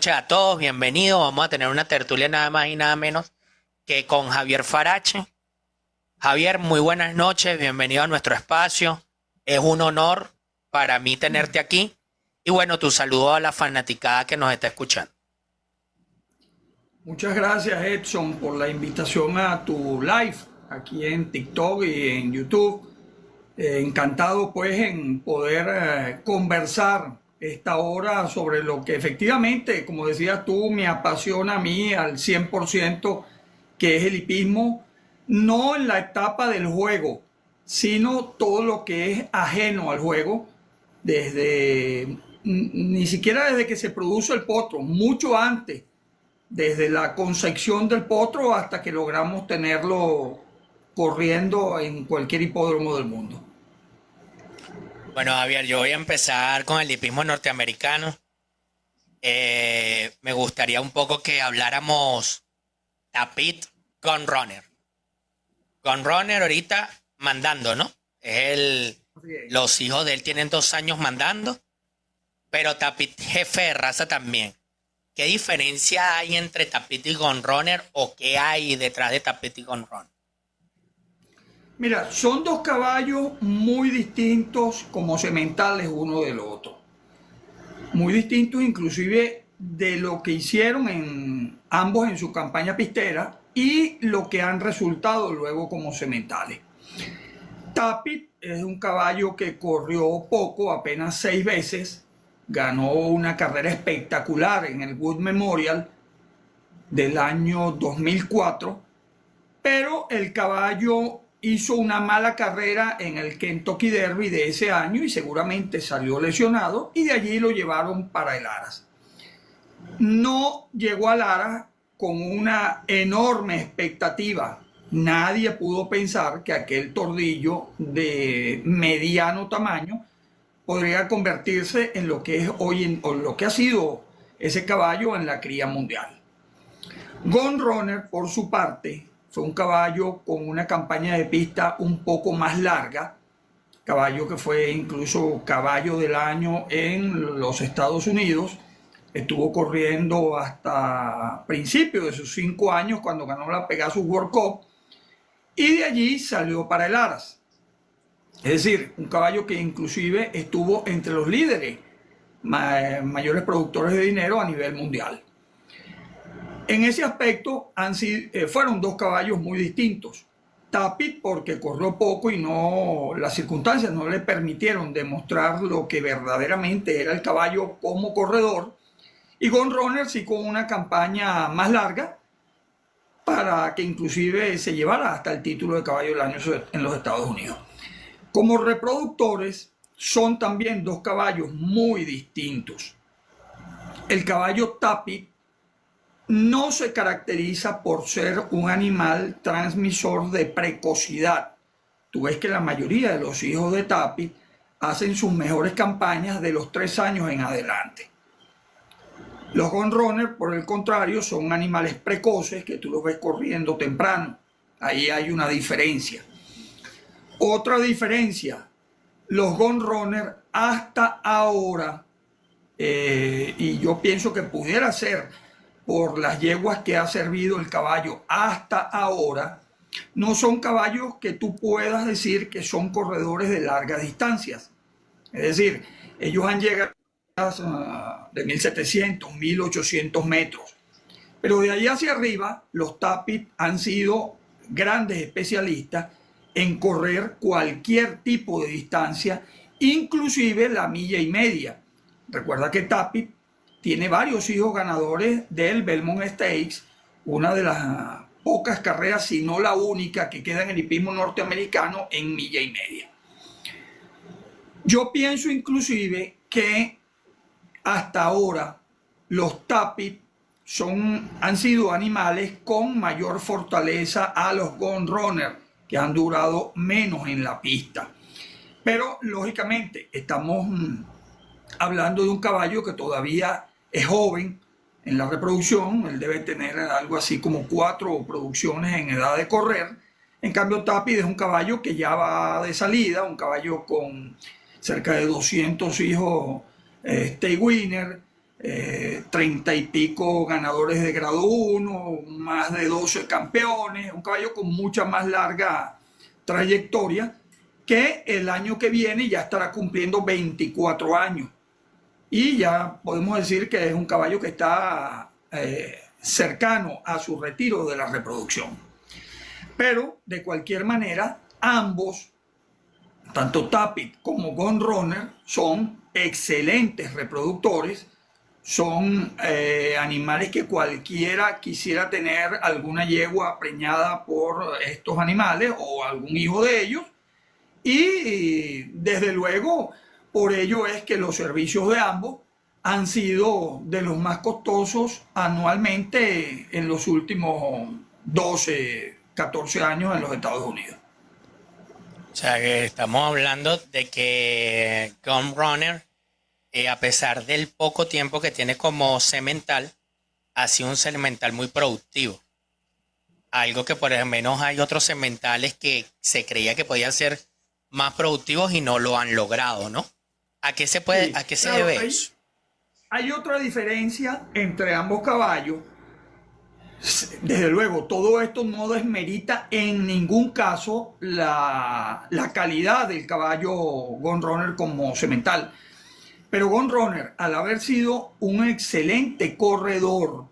Noches a todos, bienvenidos. Vamos a tener una tertulia nada más y nada menos que con Javier Farache. Javier, muy buenas noches, bienvenido a nuestro espacio. Es un honor para mí tenerte aquí. Y bueno, tu saludo a la fanaticada que nos está escuchando. Muchas gracias Edson por la invitación a tu live aquí en TikTok y en YouTube. Encantado pues en poder conversar esta hora sobre lo que efectivamente, como decías tú, me apasiona a mí al 100%, que es el hipismo, no en la etapa del juego, sino todo lo que es ajeno al juego, desde ni siquiera desde que se produce el potro, mucho antes, desde la concepción del potro hasta que logramos tenerlo corriendo en cualquier hipódromo del mundo. Bueno, Javier, yo voy a empezar con el hipismo norteamericano. Me gustaría un poco que habláramos Tapit Gunrunner. Gunrunner ahorita mandando, ¿no? Los hijos de él tienen 2 años mandando, pero Tapit jefe de raza también. ¿Qué diferencia hay entre Tapit y Gunrunner o qué hay detrás de Tapit y Gunrunner? Mira, son dos caballos muy distintos como sementales uno del otro. Muy distintos inclusive de lo que hicieron ambos en su campaña pistera y lo que han resultado luego como sementales. Tapit es un caballo que corrió poco, apenas 6 veces, ganó una carrera espectacular en el Wood Memorial del año 2004, pero el caballo hizo una mala carrera en el Kentucky Derby de ese año y seguramente salió lesionado y de allí lo llevaron para el Aras. No llegó al Aras con una enorme expectativa. Nadie pudo pensar que aquel tordillo de mediano tamaño podría convertirse en lo que es hoy, o lo que ha sido ese caballo en la cría mundial. Gunrunner, por su parte, fue un caballo con una campaña de pista un poco más larga, caballo que fue incluso caballo del año en los Estados Unidos. Estuvo corriendo hasta principios de sus 5 años cuando ganó la Pegasus World Cup y de allí salió para el Aras. Es decir, un caballo que inclusive estuvo entre los líderes mayores productores de dinero a nivel mundial. En ese aspecto fueron dos caballos muy distintos. Tapit porque corrió poco y las circunstancias no le permitieron demostrar lo que verdaderamente era el caballo como corredor. Y Gunrunner sí con una campaña más larga para que inclusive se llevara hasta el título de caballo del año en los Estados Unidos. Como reproductores son también dos caballos muy distintos. El caballo Tapit no se caracteriza por ser un animal transmisor de precocidad. Tú ves que la mayoría de los hijos de Tapit hacen sus mejores campañas de los 3 años en adelante. Los Gunrunner, por el contrario, son animales precoces que tú los ves corriendo temprano. Ahí hay una diferencia. Otra diferencia, los Gunrunner hasta ahora, y yo pienso que pudiera ser por las yeguas que ha servido el caballo hasta ahora, no son caballos que tú puedas decir que son corredores de largas distancias. Es decir, ellos han llegado de 1700, 1800 metros. Pero de ahí hacia arriba, los Tapit han sido grandes especialistas en correr cualquier tipo de distancia, inclusive la milla y media. Recuerda que Tapit tiene varios hijos ganadores del Belmont Stakes, una de las pocas carreras, si no la única, que queda en el hipismo norteamericano en milla y media. Yo pienso inclusive que hasta ahora los Tapit han sido animales con mayor fortaleza a los Gunrunner, que han durado menos en la pista. Pero lógicamente estamos hablando de un caballo que todavía es joven en la reproducción. Él debe tener algo así como 4 producciones en edad de correr. En cambio, Tapit es un caballo que ya va de salida, un caballo con cerca de 200 hijos stay winner, 30 y pico ganadores de grado 1, más de 12 campeones, un caballo con mucha más larga trayectoria, que el año que viene ya estará cumpliendo 24 años. Y ya podemos decir que es un caballo que está cercano a su retiro de la reproducción. Pero de cualquier manera, ambos, tanto Tapit como Gun Runner, son excelentes reproductores. Son animales que cualquiera quisiera tener alguna yegua preñada por estos animales o algún hijo de ellos. Y desde luego, por ello es que los servicios de ambos han sido de los más costosos anualmente en los últimos 12, 14 años en los Estados Unidos. O sea que estamos hablando de que Gun Runner, a pesar del poco tiempo que tiene como semental, ha sido un semental muy productivo. Algo que por lo menos hay otros sementales que se creía que podían ser más productivos y no lo han logrado, ¿no? ¿A qué se puede, Sí, a qué se claro, debe eso? hay otra diferencia entre ambos caballos. Desde luego, todo esto no desmerita en ningún caso la calidad del caballo Gun Runner como semental. Pero Gun Runner, al haber sido un excelente corredor,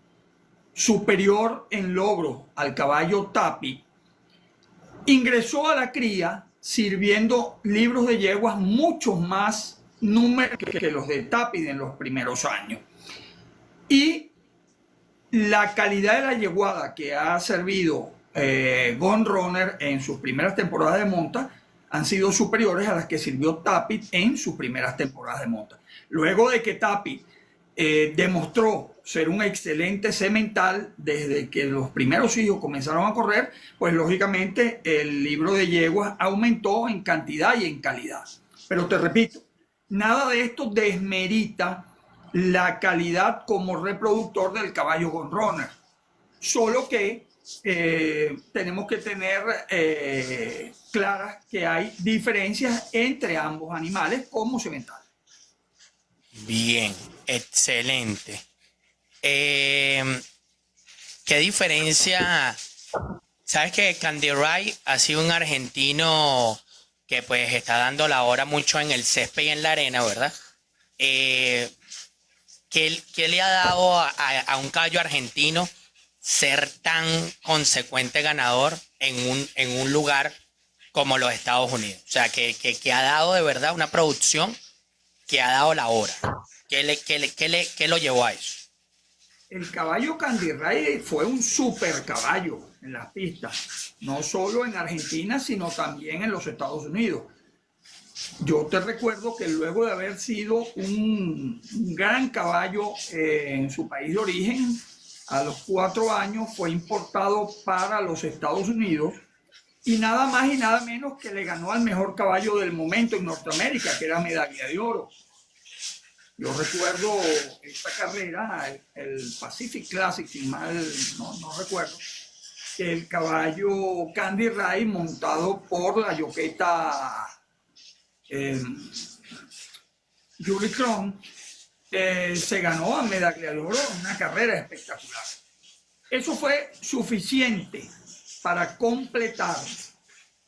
superior en logro al caballo Tapi, ingresó a la cría sirviendo libros de yeguas muchos más números que los de Tapi en los primeros años. Y la calidad de la yeguada que ha servido Gun Runner en sus primeras temporadas de monta han sido superiores a las que sirvió Tapit en sus primeras temporadas de monta. Luego de que Tapit demostró ser un excelente semental desde que los primeros hijos comenzaron a correr, pues lógicamente el libro de yeguas aumentó en cantidad y en calidad. Pero te repito, nada de esto desmerita la calidad como reproductor del caballo Gun Runner. Solo que tenemos que tener claras que hay diferencias entre ambos animales como sementales. Bien, excelente. ¿Qué diferencia? Sabes que Candy Ray ha sido un argentino que pues está dando la hora mucho en el césped y en la arena, ¿verdad? ¿Qué le ha dado a un caballo argentino ser tan consecuente ganador en un lugar como los Estados Unidos? O sea, que ha dado de verdad una producción que ha dado la hora. ¿Qué lo llevó a eso? El caballo Candy Ray fue un super caballo en las pistas, no solo en Argentina, sino también en los Estados Unidos. Yo te recuerdo que luego de haber sido un gran caballo en su país de origen, a los 4 años fue importado para los Estados Unidos y nada más y nada menos que le ganó al mejor caballo del momento en Norteamérica, que era medalla de oro. Yo recuerdo esta carrera, el Pacific Classic, si mal no recuerdo, que el caballo Candy Ray, montado por la yoqueta Julie Cron, se ganó a medalla de oro en una carrera espectacular. Eso fue suficiente para completar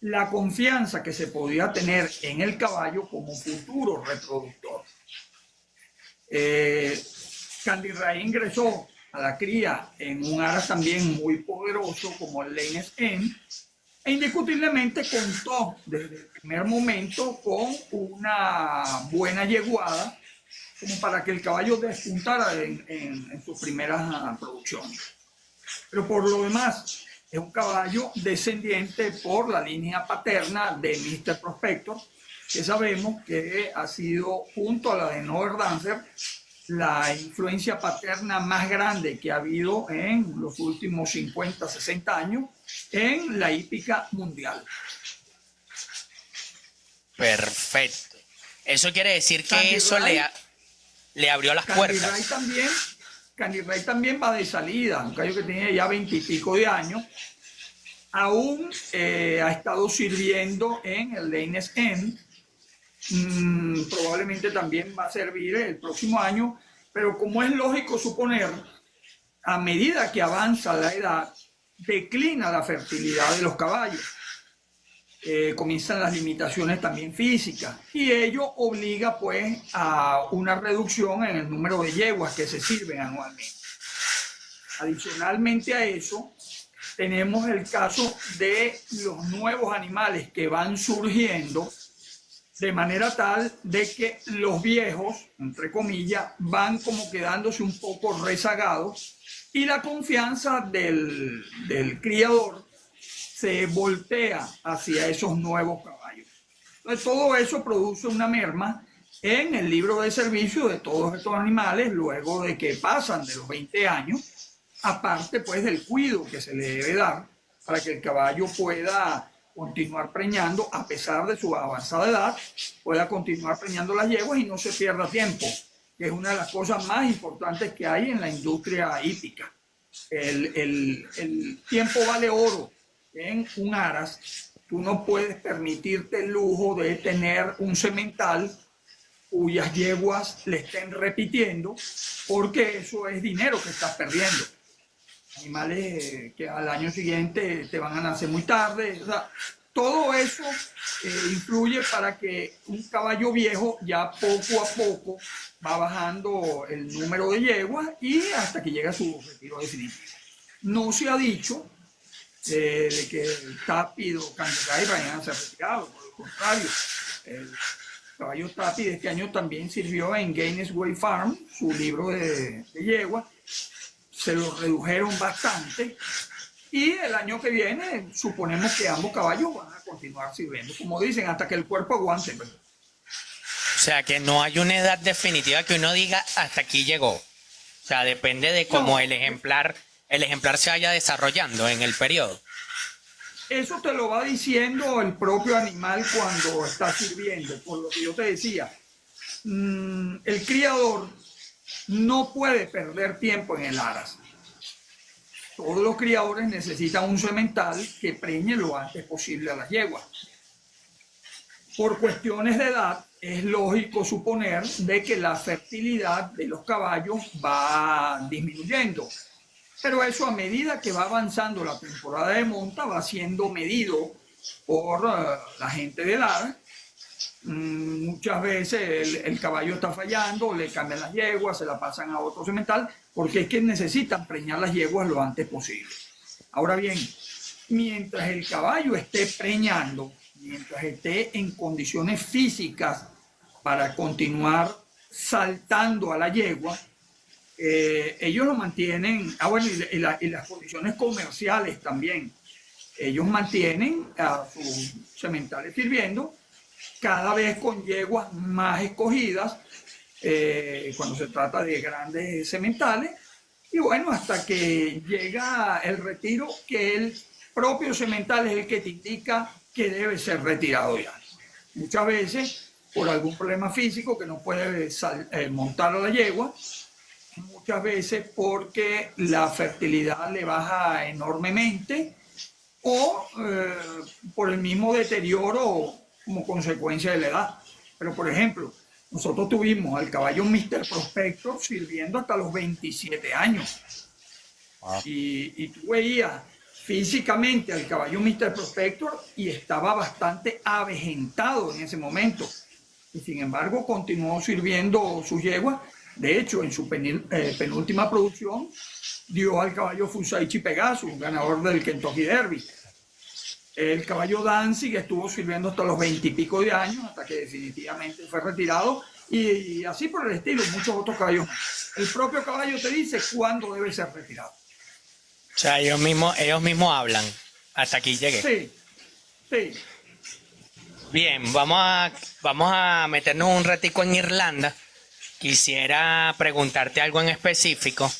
la confianza que se podía tener en el caballo como futuro reproductor. Candy Ray ingresó a la cría en un aras también muy poderoso como el Lion's End, e indiscutiblemente contó desde el primer momento con una buena yeguada como para que el caballo despuntara en sus primeras producciones. Pero por lo demás, es un caballo descendiente por la línea paterna de Mr. Prospector, que sabemos que ha sido, junto a la de Nover Dancer, la influencia paterna más grande que ha habido en los últimos 50, 60 años en la hípica mundial. Perfecto. Eso quiere decir que Candy eso Ray, le abrió las puertas. Candy Ray también va de salida, un caballo que tiene ya 20 y pico de años. Aún ha estado sirviendo en el Lion's End. Probablemente también va a servir el próximo año Pero como es lógico suponer, a medida que avanza la edad, declina la fertilidad de los caballos. Comienzan las limitaciones también físicas y ello obliga pues a una reducción en el número de yeguas que se sirven anualmente. Adicionalmente a eso, tenemos el caso de los nuevos animales que van surgiendo de manera tal de que los viejos, entre comillas, van como quedándose un poco rezagados y la confianza del criador se voltea hacia esos nuevos caballos. Entonces, todo eso produce una merma en el libro de servicio de todos estos animales luego de que pasan de los 20 años, aparte pues del cuidado que se le debe dar para que el caballo pueda continuar preñando a pesar de su avanzada edad, pueda continuar preñando las yeguas y no se pierda tiempo, que es una de las cosas más importantes que hay en la industria hípica. El tiempo vale oro. En un aras, tú no puedes permitirte el lujo de tener un semental cuyas yeguas le estén repitiendo, porque eso es dinero que estás perdiendo. Animales que al año siguiente te van a nacer muy tarde. O sea, todo eso influye para que un caballo viejo ya poco a poco va bajando el número de yeguas y hasta que llega a su retiro definitivo. No se ha dicho de que Tapit o Canterbury vayan a ser retirados, por el contrario. El caballo Tapit de este año también sirvió en Gainesway Farm, su libro de yegua. Se lo redujeron bastante y el año que viene suponemos que ambos caballos van a continuar sirviendo, como dicen, hasta que el cuerpo aguante. O sea, que no hay una edad definitiva que uno diga hasta aquí llegó. O sea, depende de cómo el ejemplar se vaya desarrollando en el periodo. Eso te lo va diciendo el propio animal cuando está sirviendo, por lo que yo te decía. El criador no puede perder tiempo en el aras. Todos los criadores necesitan un semental que preñe lo antes posible a las yeguas. Por cuestiones de edad, es lógico suponer de que la fertilidad de los caballos va disminuyendo. Pero eso, a medida que va avanzando la temporada de monta, va siendo medido por la gente del ARA. Muchas veces el caballo está fallando, le cambian las yeguas, se la pasan a otro semental, porque es que necesitan preñar las yeguas lo antes posible. Ahora bien, mientras el caballo esté preñando, mientras esté en condiciones físicas para continuar saltando a la yegua, ellos lo mantienen, bueno, y las condiciones comerciales también, ellos mantienen a sus sementales sirviendo, cada vez con yeguas más escogidas, cuando se trata de grandes sementales, y bueno, hasta que llega el retiro, que el propio semental es el que te indica que debe ser retirado ya. Muchas veces, por algún problema físico que no puede montar a la yegua, muchas veces porque la fertilidad le baja enormemente o por el mismo deterioro como consecuencia de la edad. Pero por ejemplo, nosotros tuvimos al caballo Mr. Prospector sirviendo hasta los 27 años. Y tú veías físicamente al caballo Mr. Prospector y estaba bastante avejentado en ese momento. Y sin embargo continuó sirviendo sus yeguas. De hecho, en su penúltima producción, dio al caballo Fusaichi Pegasus, ganador del Kentucky Derby. El caballo Danzig estuvo sirviendo hasta los 20 y pico de años, hasta que definitivamente fue retirado, y así por el estilo, muchos otros caballos. El propio caballo te dice cuándo debe ser retirado. O sea, ellos mismos hablan. Hasta aquí llegué. Sí, sí. Bien, vamos a meternos un ratico en Irlanda. Quisiera preguntarte algo en específico.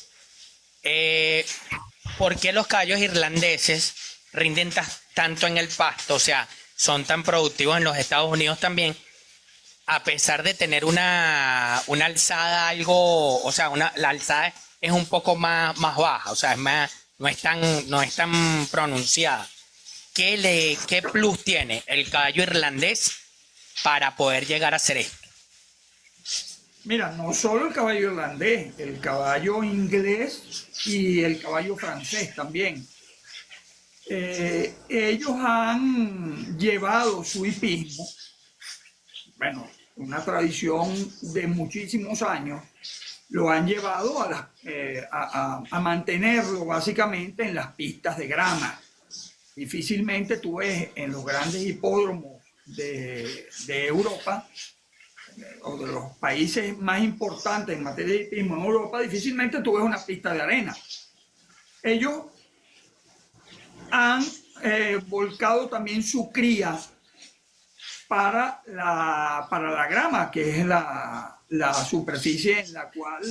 ¿Por qué los caballos irlandeses rinden tanto en el pasto? O sea, son tan productivos en los Estados Unidos también, a pesar de tener una alzada algo, o sea, la alzada es un poco más baja, o sea, no es tan pronunciada. ¿Qué plus tiene el caballo irlandés para poder llegar a hacer esto? Mira, no solo el caballo irlandés, el caballo inglés y el caballo francés también. Ellos han llevado su hipismo, bueno, una tradición de muchísimos años, lo han llevado a mantenerlo básicamente en las pistas de grama. Difícilmente tú ves en los grandes hipódromos de Europa o de los países más importantes en materia de hipismo en Europa, difícilmente tú ves una pista de arena. Ellos han volcado también su cría para la grama, que es la superficie en la cual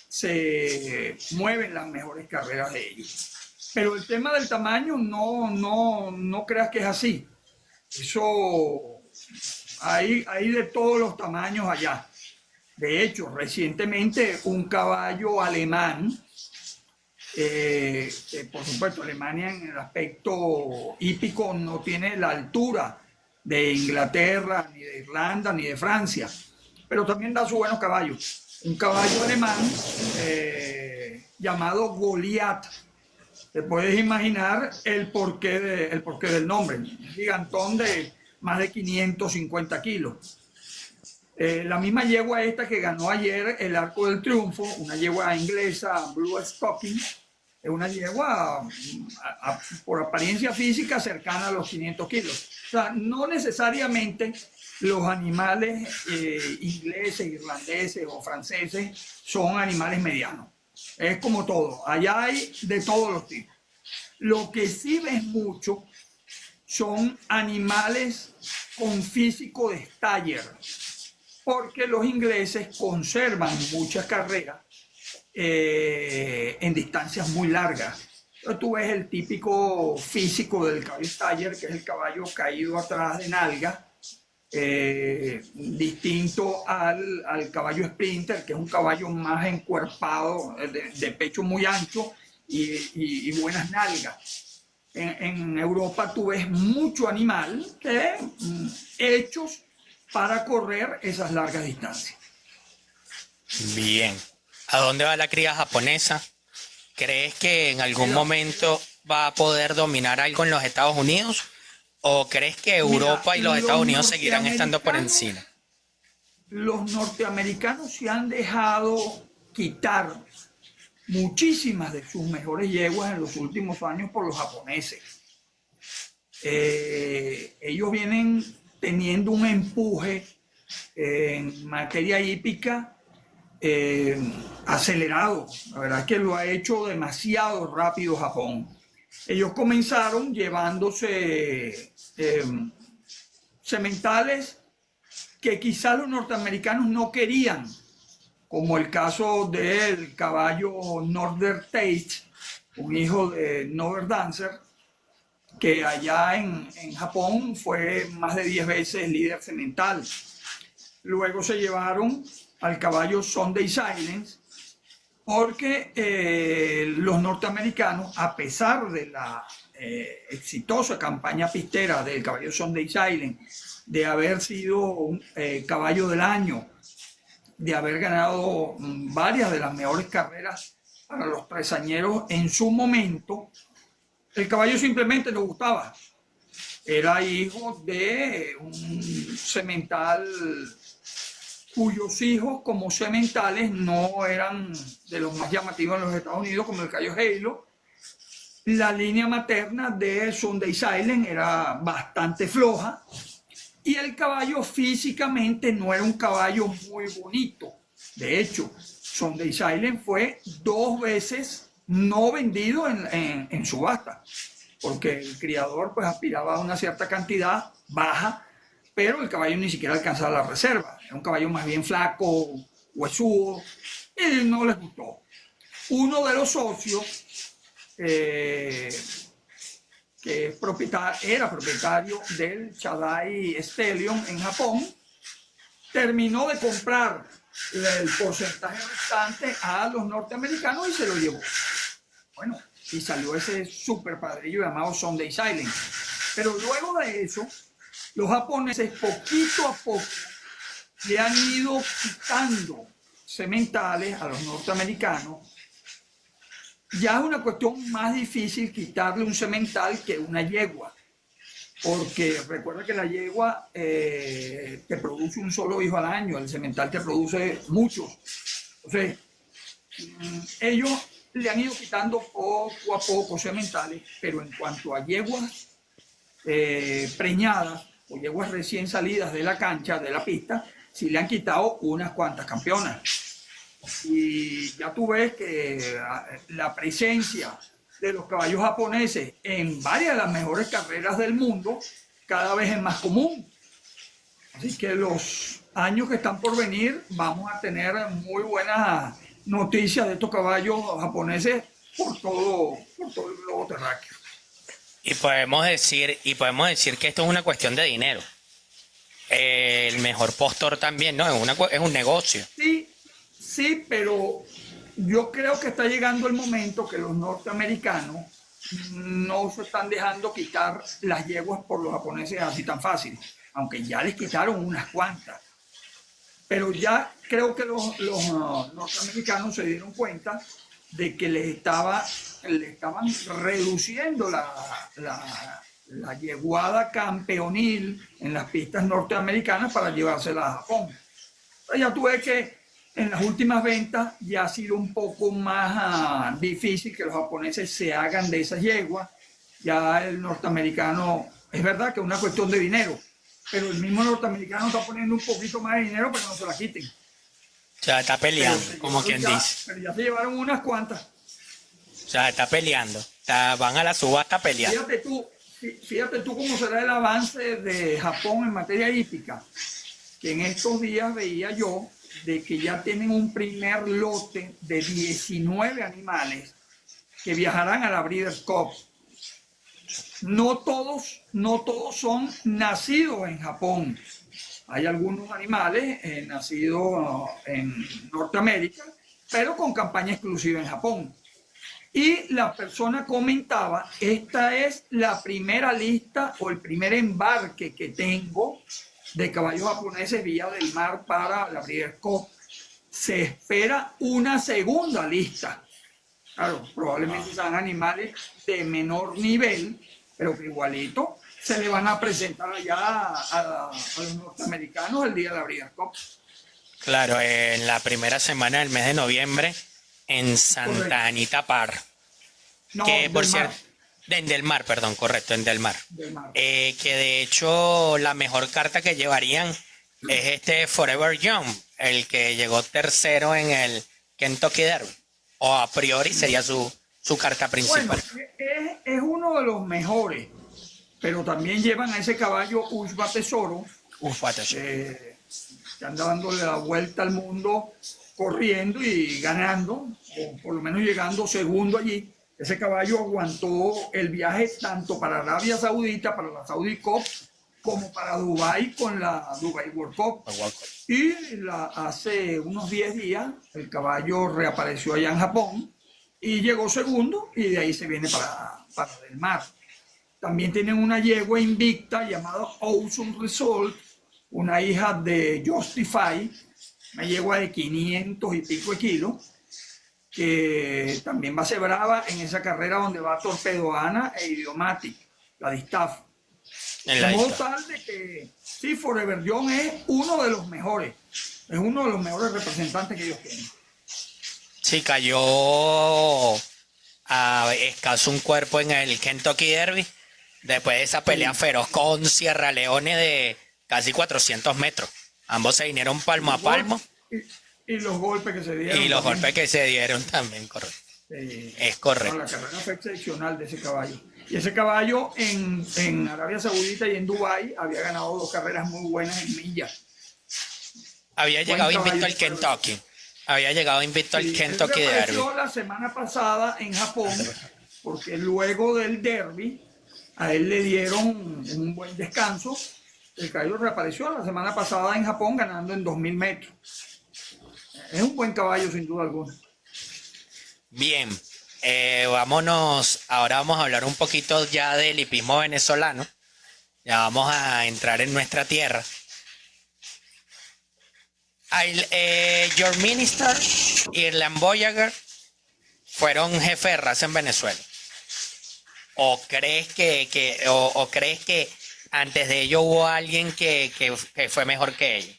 se mueven las mejores carreras de ellos. Pero el tema del tamaño no creas que es así. Eso hay de todos los tamaños allá. De hecho, recientemente un caballo alemán, por supuesto, Alemania en el aspecto hípico no tiene la altura de Inglaterra, ni de Irlanda, ni de Francia, pero también da sus buenos caballos. Un caballo alemán llamado Goliath. Te puedes imaginar el porqué del nombre. Un gigantón de más de 550 kilos. La misma yegua esta que ganó ayer el Arco del Triunfo, una yegua inglesa, Blue Stocking, es una yegua por apariencia física cercana a los 500 kilos. O sea, no necesariamente los animales ingleses, irlandeses o franceses son animales medianos. Es como todo, allá hay de todos los tipos. Lo que sí ves mucho son animales con físico de stayer, porque los ingleses conservan muchas carreras en distancias muy largas. Entonces tú ves el típico físico del caballo stayer, que es el caballo caído atrás de nalga, distinto al caballo sprinter, que es un caballo más encuerpado, de pecho muy ancho y buenas nalgas. En Europa tú ves mucho animal que hechos para correr esas largas distancias. Bien. ¿A dónde va la cría japonesa? ¿Crees que en algún momento va a poder dominar algo en los Estados Unidos? ¿O crees que Europa y los Estados Unidos seguirán estando por encima? Los norteamericanos se han dejado quitar muchísimas de sus mejores yeguas en los últimos años por los japoneses. Ellos vienen teniendo un empuje en materia hípica acelerado. La verdad es que lo ha hecho demasiado rápido Japón. Ellos comenzaron llevándose sementales que quizás los norteamericanos no querían, como el caso del caballo Northern Tate, un hijo de Nover Dancer, que allá en Japón fue más de 10 veces líder semental. Luego se llevaron al caballo Sunday Silence, porque los norteamericanos, a pesar de la exitosa campaña pistera del caballo Sunday Silence, de haber sido un caballo del año, de haber ganado varias de las mejores carreras para los tresañeros en su momento, el caballo simplemente no gustaba. Era hijo de un semental cuyos hijos como sementales no eran de los más llamativos en los Estados Unidos, como el caballo Halo. La línea materna de Sunday Silence era bastante floja y el caballo físicamente no era un caballo muy bonito. De hecho, Sunday Silence fue 2 veces no vendido en subasta, porque el criador pues aspiraba a una cierta cantidad baja, pero el caballo ni siquiera alcanzaba la reserva. Era un caballo más bien flaco, huesudo, y no les gustó. Uno de los socios, que era propietario del Chadai Stallion en Japón, terminó de comprar el porcentaje restante a los norteamericanos y se lo llevó. Bueno, y salió ese super padrillo llamado Sunday Silence. Pero luego de eso, los japoneses poquito a poco le han ido quitando sementales, a los norteamericanos, ya es una cuestión más difícil quitarle un semental que una yegua, porque recuerda que la yegua te produce un solo hijo al año, el semental te produce muchos. Entonces, ellos le han ido quitando poco a poco sementales, pero en cuanto a yeguas preñadas o yeguas recién salidas de la cancha, de la pista, sí le han quitado unas cuantas campeonas. Y ya tú ves que la presencia de los caballos japoneses en varias de las mejores carreras del mundo cada vez es más común. Así que los años que están por venir vamos a tener muy buenas noticias de estos caballos japoneses por todo el globo terráqueo. Y podemos decir que esto es una cuestión de dinero. El mejor postor también, ¿no? Es un negocio. Sí, pero yo creo que está llegando el momento que los norteamericanos no se están dejando quitar las yeguas por los japoneses así tan fácil, aunque ya les quitaron unas cuantas. Pero ya creo que los norteamericanos se dieron cuenta de que le estaban reduciendo la yeguada campeonil en las pistas norteamericanas para llevársela a Japón. Entonces ya tú ves que en las últimas ventas ya ha sido un poco más difícil que los japoneses se hagan de esas yeguas. Ya el norteamericano, es verdad que es una cuestión de dinero, pero el mismo norteamericano está poniendo un poquito más de dinero para que no se la quiten. O sea, está peleando, como quien dice. Pero ya se llevaron unas cuantas. O sea, está peleando. Van a la subasta a pelear. Fíjate tú cómo será el avance de Japón en materia hípica, que en estos días veía yo de que ya tienen un primer lote de 19 animales que viajarán a la Breeders' Cup. No todos son nacidos en Japón. Hay algunos animales nacidos en Norteamérica, pero con campaña exclusiva en Japón. Y la persona comentaba, esta es la primera lista o el primer embarque que tengo de caballos japoneses vía del mar para la Breeders' Cup. Se espera una segunda lista. Claro, probablemente sean animales de menor nivel, pero que igualito se le van a presentar allá a los norteamericanos el día de la Breeders' Cup. Claro, en la primera semana del mes de noviembre en Santa Correcto. Anita Park. No, Que por del cierto, mar. en Del Mar, perdón, correcto, en Del Mar. Del mar. Que de hecho la mejor carta que llevarían es este Forever Young, el que llegó tercero en el Kentucky Derby. O a priori sería su carta principal. Bueno, es uno de los mejores, pero también llevan a ese caballo Ushba Tesoro, que anda dándole la vuelta al mundo, corriendo y ganando, o por lo menos llegando segundo allí. Ese caballo aguantó el viaje tanto para Arabia Saudita, para la Saudi Cup, como para Dubái con la Dubai World Cup. Y hace unos 10 días el caballo reapareció allá en Japón y llegó segundo, y de ahí se viene para Del Mar. También tienen una yegua invicta llamada Awesome Result, una hija de Justify, una yegua de 500 y pico de kilos, que también va a ser brava en esa carrera donde va Torpedoana e Idiomatic, la Distaff. De modo tal de que sí, Forever Young es uno de los mejores, es uno de los mejores representantes que ellos tienen. Sí, cayó a escaso un cuerpo en el Kentucky Derby, después de esa pelea feroz con Sierra Leone de casi 400 metros. Ambos se vinieron palmo a palmo. Y los golpes que se dieron. Y los golpes que se dieron también, correcto. Es correcto. No, la carrera fue excepcional de ese caballo. Y ese caballo en Arabia Saudita y en Dubái había ganado 2 carreras muy buenas en millas. Había llegado invicto al Kentucky. Había llegado invicto al Kentucky Derby. La semana pasada en Japón, porque luego del Derby a él le dieron un buen descanso. El caballo reapareció la semana pasada en Japón ganando en 2000 metros. Es un buen caballo sin duda alguna. Bien, ahora vamos a hablar un poquito ya del hipismo venezolano. Ya vamos a entrar en nuestra tierra. Your Minister y Irland Voyager fueron jefes de raza en Venezuela. ¿O crees que antes de ellos hubo alguien que fue mejor que ellos?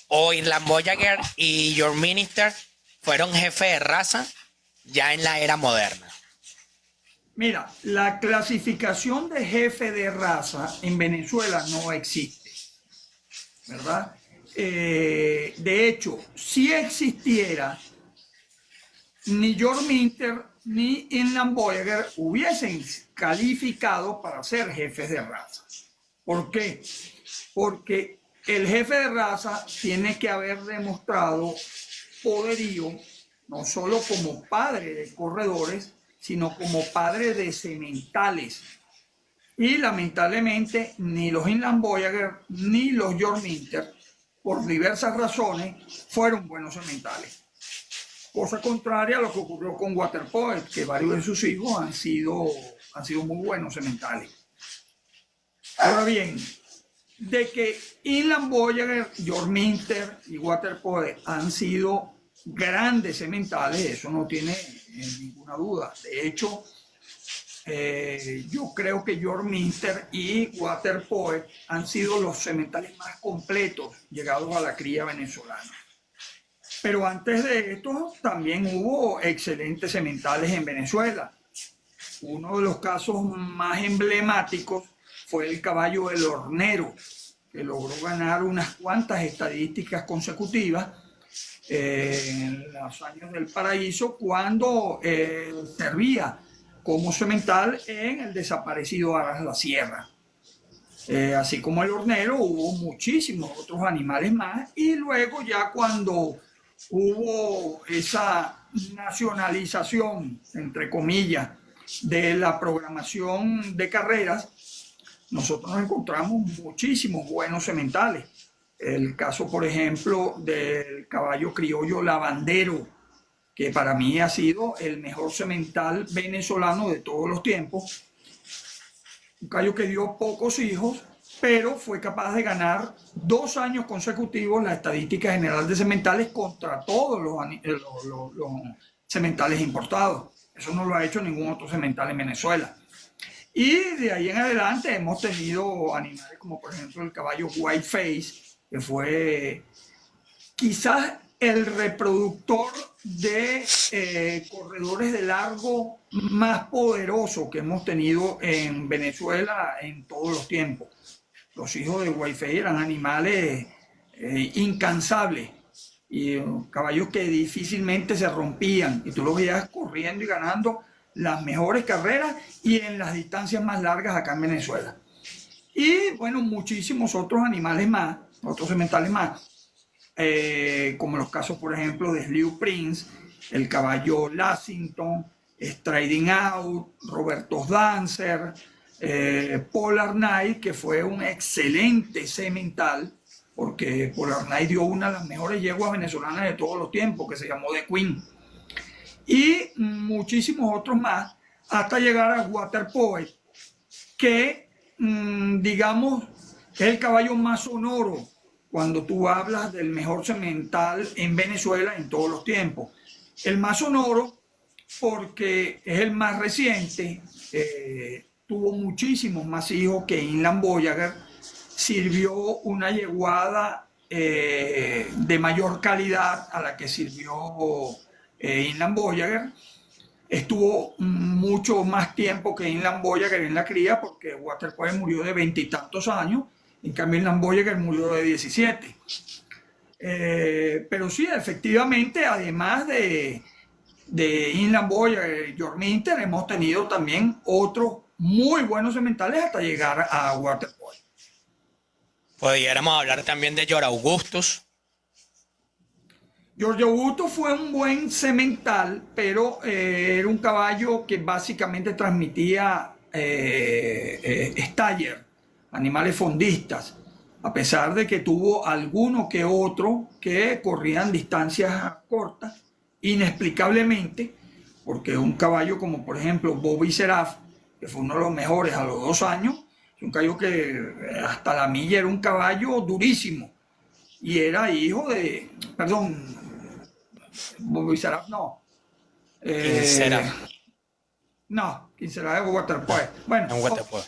¿O Irland Voyager y Your Minister fueron jefes de raza ya en la era moderna? Mira, la clasificación de jefe de raza en Venezuela no existe, ¿verdad? De hecho, si existiera, ni George Minter ni Inland Voyager hubiesen calificado para ser jefes de raza. ¿Por qué? Porque el jefe de raza tiene que haber demostrado poderío, no solo como padre de corredores, sino como padre de sementales. Y lamentablemente ni los Inland Voyager ni los George Minter, por diversas razones, fueron buenos sementales. Cosa contraria a lo que ocurrió con Walter Poet, que varios de sus hijos han sido muy buenos sementales. Ahora bien, de que Inland Voyager, George Minter y Walter Poet han sido grandes sementales, eso no tiene ninguna duda. De hecho, yo creo que George Minter y Walter Poet han sido los sementales más completos llegados a la cría venezolana. Pero antes de esto también hubo excelentes sementales en Venezuela. Uno de los casos más emblemáticos fue el caballo del Hornero, que logró ganar unas cuantas estadísticas consecutivas en los años del Paraíso, cuando servía como semental en el desaparecido Aras la Sierra. Así como el Hornero, hubo muchísimos otros animales más, y luego ya cuando hubo esa nacionalización, entre comillas, de la programación de carreras, nosotros nos encontramos muchísimos buenos sementales. El caso, por ejemplo, del caballo criollo Lavandero, que para mí ha sido el mejor semental venezolano de todos los tiempos. Un caballo que dio pocos hijos, pero fue capaz de ganar 2 años consecutivos la estadística general de sementales contra todos los sementales importados. Eso no lo ha hecho ningún otro semental en Venezuela. Y de ahí en adelante hemos tenido animales como por ejemplo el caballo Whiteface, que fue quizás el reproductor de corredores de largo más poderoso que hemos tenido en Venezuela en todos los tiempos. Los hijos de Whiteface eran animales incansables y caballos que difícilmente se rompían, y tú los veías corriendo y ganando las mejores carreras y en las distancias más largas acá en Venezuela. Y bueno, muchísimos otros animales más, otros sementales más, como los casos, por ejemplo, de Slew Prince, el caballo Lassington, Striding Out, Roberto's Dancer, Polar Knight, que fue un excelente semental, porque Polar Knight dio una de las mejores yeguas venezolanas de todos los tiempos, que se llamó The Queen. Y muchísimos otros más, hasta llegar a Walter Poet, que digamos es el caballo más sonoro cuando tú hablas del mejor semental en Venezuela en todos los tiempos. El más sonoro porque es el más reciente, tuvo muchísimos más hijos que Inland Voyager, sirvió una yeguada de mayor calidad a la que sirvió Inland Voyager. Estuvo mucho más tiempo que Inland Voyager en la cría, porque Walter Poet murió de 20 y tantos años, en cambio Inland Voyager murió de 17. Pero sí, efectivamente, además de Inland Voyager y George Minter, hemos tenido también otros muy buenos sementales hasta llegar a Walter Poet. Pudiéramos hablar también de George Augustus. George Augusto fue un buen semental, pero era un caballo que básicamente transmitía staller, animales fondistas, a pesar de que tuvo alguno que otro que corrían distancias cortas, inexplicablemente, porque un caballo como por ejemplo Bobby Seraph, que fue uno de los mejores a los 2 años, es un caballo que hasta la milla era un caballo durísimo. y era hijo de, perdón, Bobby Saraf, no, ¿Quién será? eh, no, ¿quién será de Waterpoe? Bueno, En Guatepeor.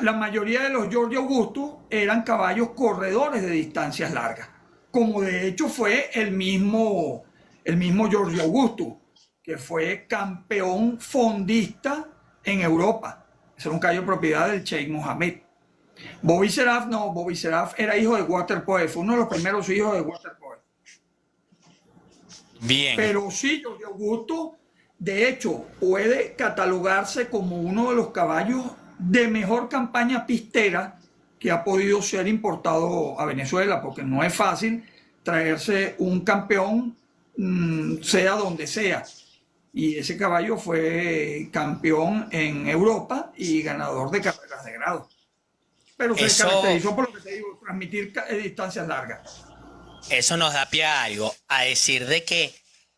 la mayoría de los George Augustus eran caballos corredores de distancias largas, como de hecho fue el mismo George Augustus, que fue campeón fondista en Europa. Ese era un caballo propiedad del Sheikh Mohammed. Bobby Seraf no, Bobby Seraf era hijo de Waterpoe, fue uno de los primeros hijos de Waterpoe. Bien. Pero sí, George Augusto, de hecho, puede catalogarse como uno de los caballos de mejor campaña pistera que ha podido ser importado a Venezuela, porque no es fácil traerse un campeón, sea donde sea. Y ese caballo fue campeón en Europa y ganador de carreras de grado. Pero se Eso, caracterizó por lo que te digo, transmitir distancias largas. eso nos da pie a algo, a decir de que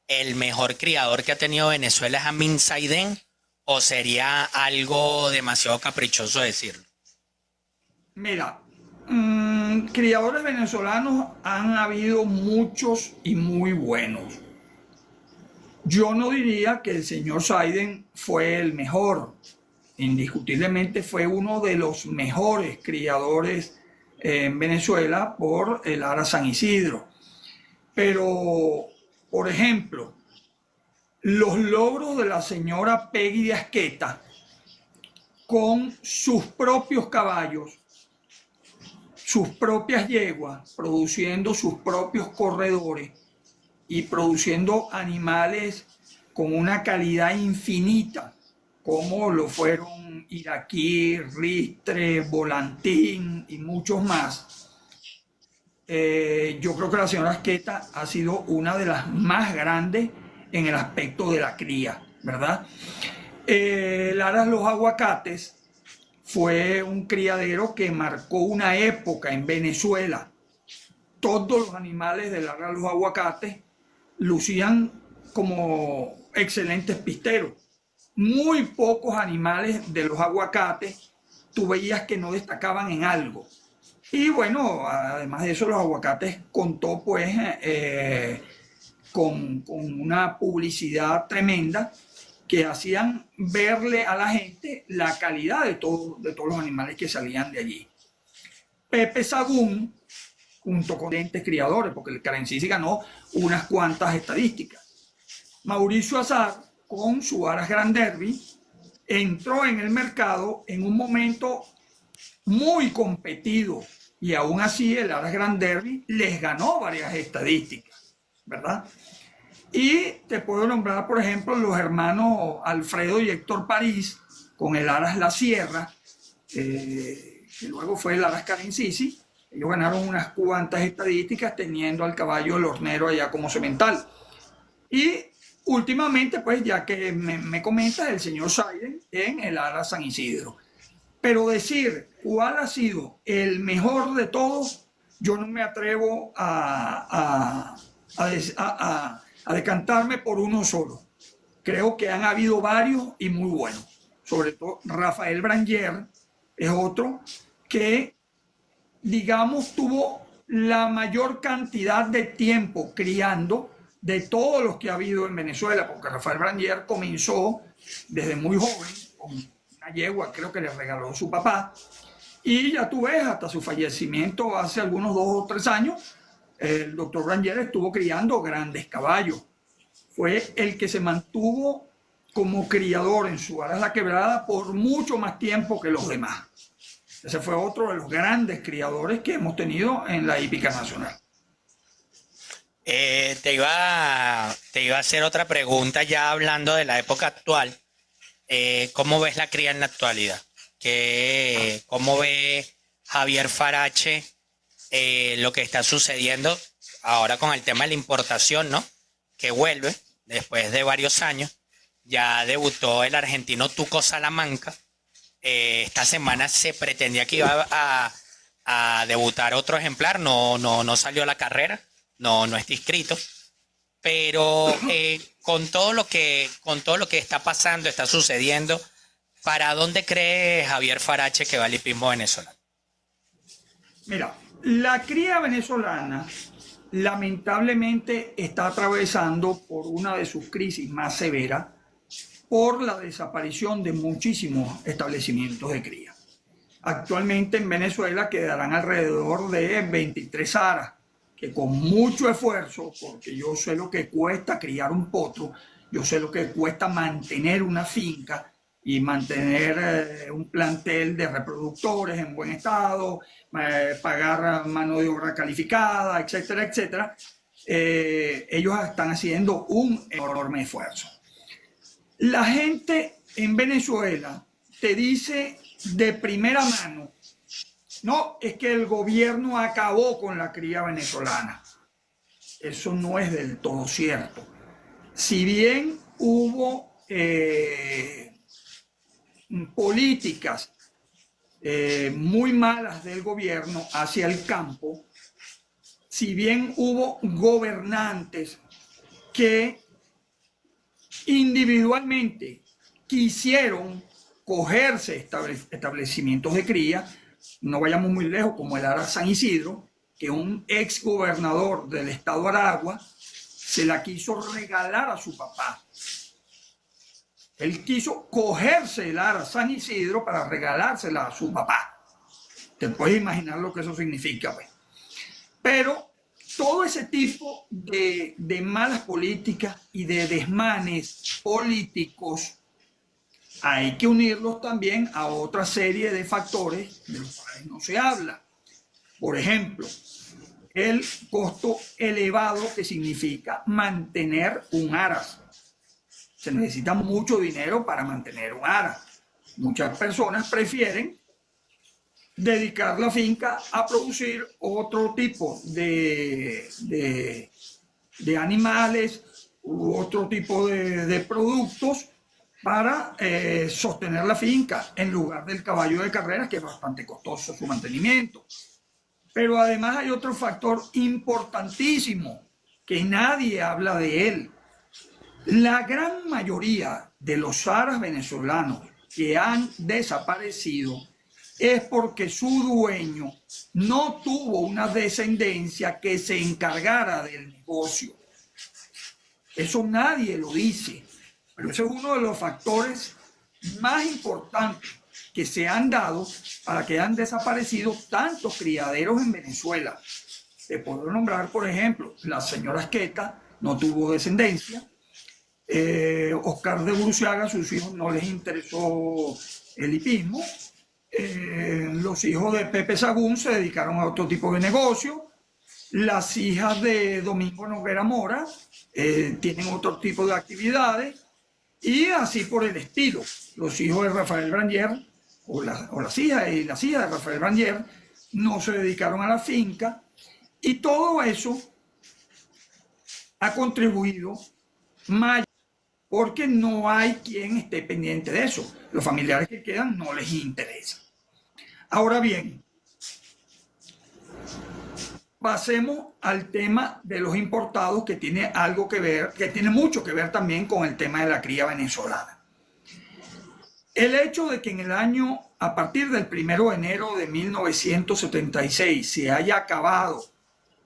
el mejor criador que ha tenido Venezuela es Amin Saidén, o sería algo demasiado caprichoso decirlo. Mira, criadores venezolanos han habido muchos y muy buenos. Yo no diría que el señor Saiden fue el mejor. Indiscutiblemente fue uno de los mejores criadores en Venezuela por el Ara San Isidro. Pero, por ejemplo, los logros de la señora Peggy de Asqueta con sus propios caballos, sus propias yeguas, produciendo sus propios corredores y produciendo animales con una calidad infinita, como lo fueron Iraquí, Ristre, Volantín y muchos más. Yo creo que la señora Asqueta ha sido una de las más grandes en el aspecto de la cría, ¿verdad? Laras Los Aguacates fue un criadero que marcó una época en Venezuela. Todos los animales de Laras Los Aguacates lucían como excelentes pisteros. Muy pocos animales de los aguacates tú veías que no destacaban en algo. Y bueno, además de eso, los aguacates contó pues con una publicidad tremenda que hacían verle a la gente la calidad de todos los animales que salían de allí. Pepe Sagún, junto con diferentes criadores, porque el Carencisi ganó unas cuantas estadísticas. Mauricio Azar, con su Aras Grand Derby, entró en el mercado en un momento muy competido y aún así el Aras Grand Derby les ganó varias estadísticas, ¿verdad? Y te puedo nombrar, por ejemplo, los hermanos Alfredo y Héctor París con el Aras La Sierra, que luego fue el Aras Carencisi. Ellos ganaron unas cuantas estadísticas teniendo al caballo el hornero allá como semental. Y últimamente, pues ya que me comentas, el señor Saiden en el Aras San Isidro. Pero decir cuál ha sido el mejor de todos, yo no me atrevo a decantarme por uno solo. Creo que han habido varios y muy buenos. Sobre todo Rafael Brangier es otro que, digamos, tuvo la mayor cantidad de tiempo criando de todos los que ha habido en Venezuela, porque Rafael Brangier comenzó desde muy joven con una yegua, creo que le regaló su papá, y ya tú ves, hasta su fallecimiento hace algunos 2 o 3 años, el doctor Brangier estuvo criando grandes caballos. Fue el que se mantuvo como criador en su Aras La Quebrada por mucho más tiempo que los demás. Ese fue otro de los grandes criadores que hemos tenido en la hípica nacional. Te iba a hacer otra pregunta ya hablando de la época actual. ¿Cómo ves la cría en la actualidad? ¿Cómo ve Javier Farache lo que está sucediendo ahora con el tema de la importación, ¿no? Que vuelve después de varios años. Ya debutó el argentino Tuco Salamanca. Esta semana se pretendía que iba a debutar otro ejemplar. No salió a la carrera. No está inscrito. Pero con todo lo que está pasando, está sucediendo, ¿para dónde cree Javier Farache que va el hipismo venezolano? Mira, La cría venezolana lamentablemente está atravesando por una de sus crisis más severas por la desaparición de muchísimos establecimientos de cría. Actualmente en Venezuela quedarán alrededor de 23 aras, que con mucho esfuerzo, porque yo sé lo que cuesta criar un potro, yo sé lo que cuesta mantener una finca y mantener un plantel de reproductores en buen estado, pagar mano de obra calificada, etcétera, etcétera. Ellos están haciendo un enorme esfuerzo. La gente en Venezuela te dice de primera mano, no, es que el gobierno acabó con la cría venezolana. Eso no es del todo cierto. Si bien hubo políticas muy malas del gobierno hacia el campo, si bien hubo gobernantes que individualmente quisieron cogerse establecimientos de cría, no vayamos muy lejos, como el Ara San Isidro, que un ex gobernador del estado Aragua se la quiso regalar a su papá. Él quiso cogerse el Ara San Isidro para regalársela a su papá. Te puedes imaginar lo que eso significa, pues. Pero todo ese tipo de malas políticas y de desmanes políticos hay que unirlos también a otra serie de factores de los cuales no se habla. Por ejemplo, el costo elevado que significa mantener un aras. Se necesita mucho dinero para mantener un aras. Muchas personas prefieren dedicar la finca a producir otro tipo de animales u otro tipo de productos para sostener la finca en lugar del caballo de carreras, que es bastante costoso su mantenimiento. Pero además hay otro factor importantísimo que nadie habla de él. La gran mayoría de los aras venezolanos que han desaparecido es porque su dueño no tuvo una descendencia que se encargara del negocio. Eso nadie lo dice, pero ese es uno de los factores más importantes que se han dado para que han desaparecido tantos criaderos en Venezuela. Te puedo nombrar, por ejemplo, la señora Esqueta no tuvo descendencia, Oscar de Burciaga, sus hijos no les interesó el hipismo, los hijos de Pepe Sagún se dedicaron a otro tipo de negocio, las hijas de Domingo Noguera Mora tienen otro tipo de actividades y así por el estilo. Los hijos de Rafael Brangier o las hijas y las hijas de Rafael Brangier no se dedicaron a la finca y todo eso ha contribuido más porque no hay quien esté pendiente de eso. Los familiares que quedan no les interesa. Ahora bien, pasemos al tema de los importados, que tiene algo que ver, que tiene mucho que ver también con el tema de la cría venezolana. El hecho de que en el año, a partir del 1 de enero de 1976, se haya acabado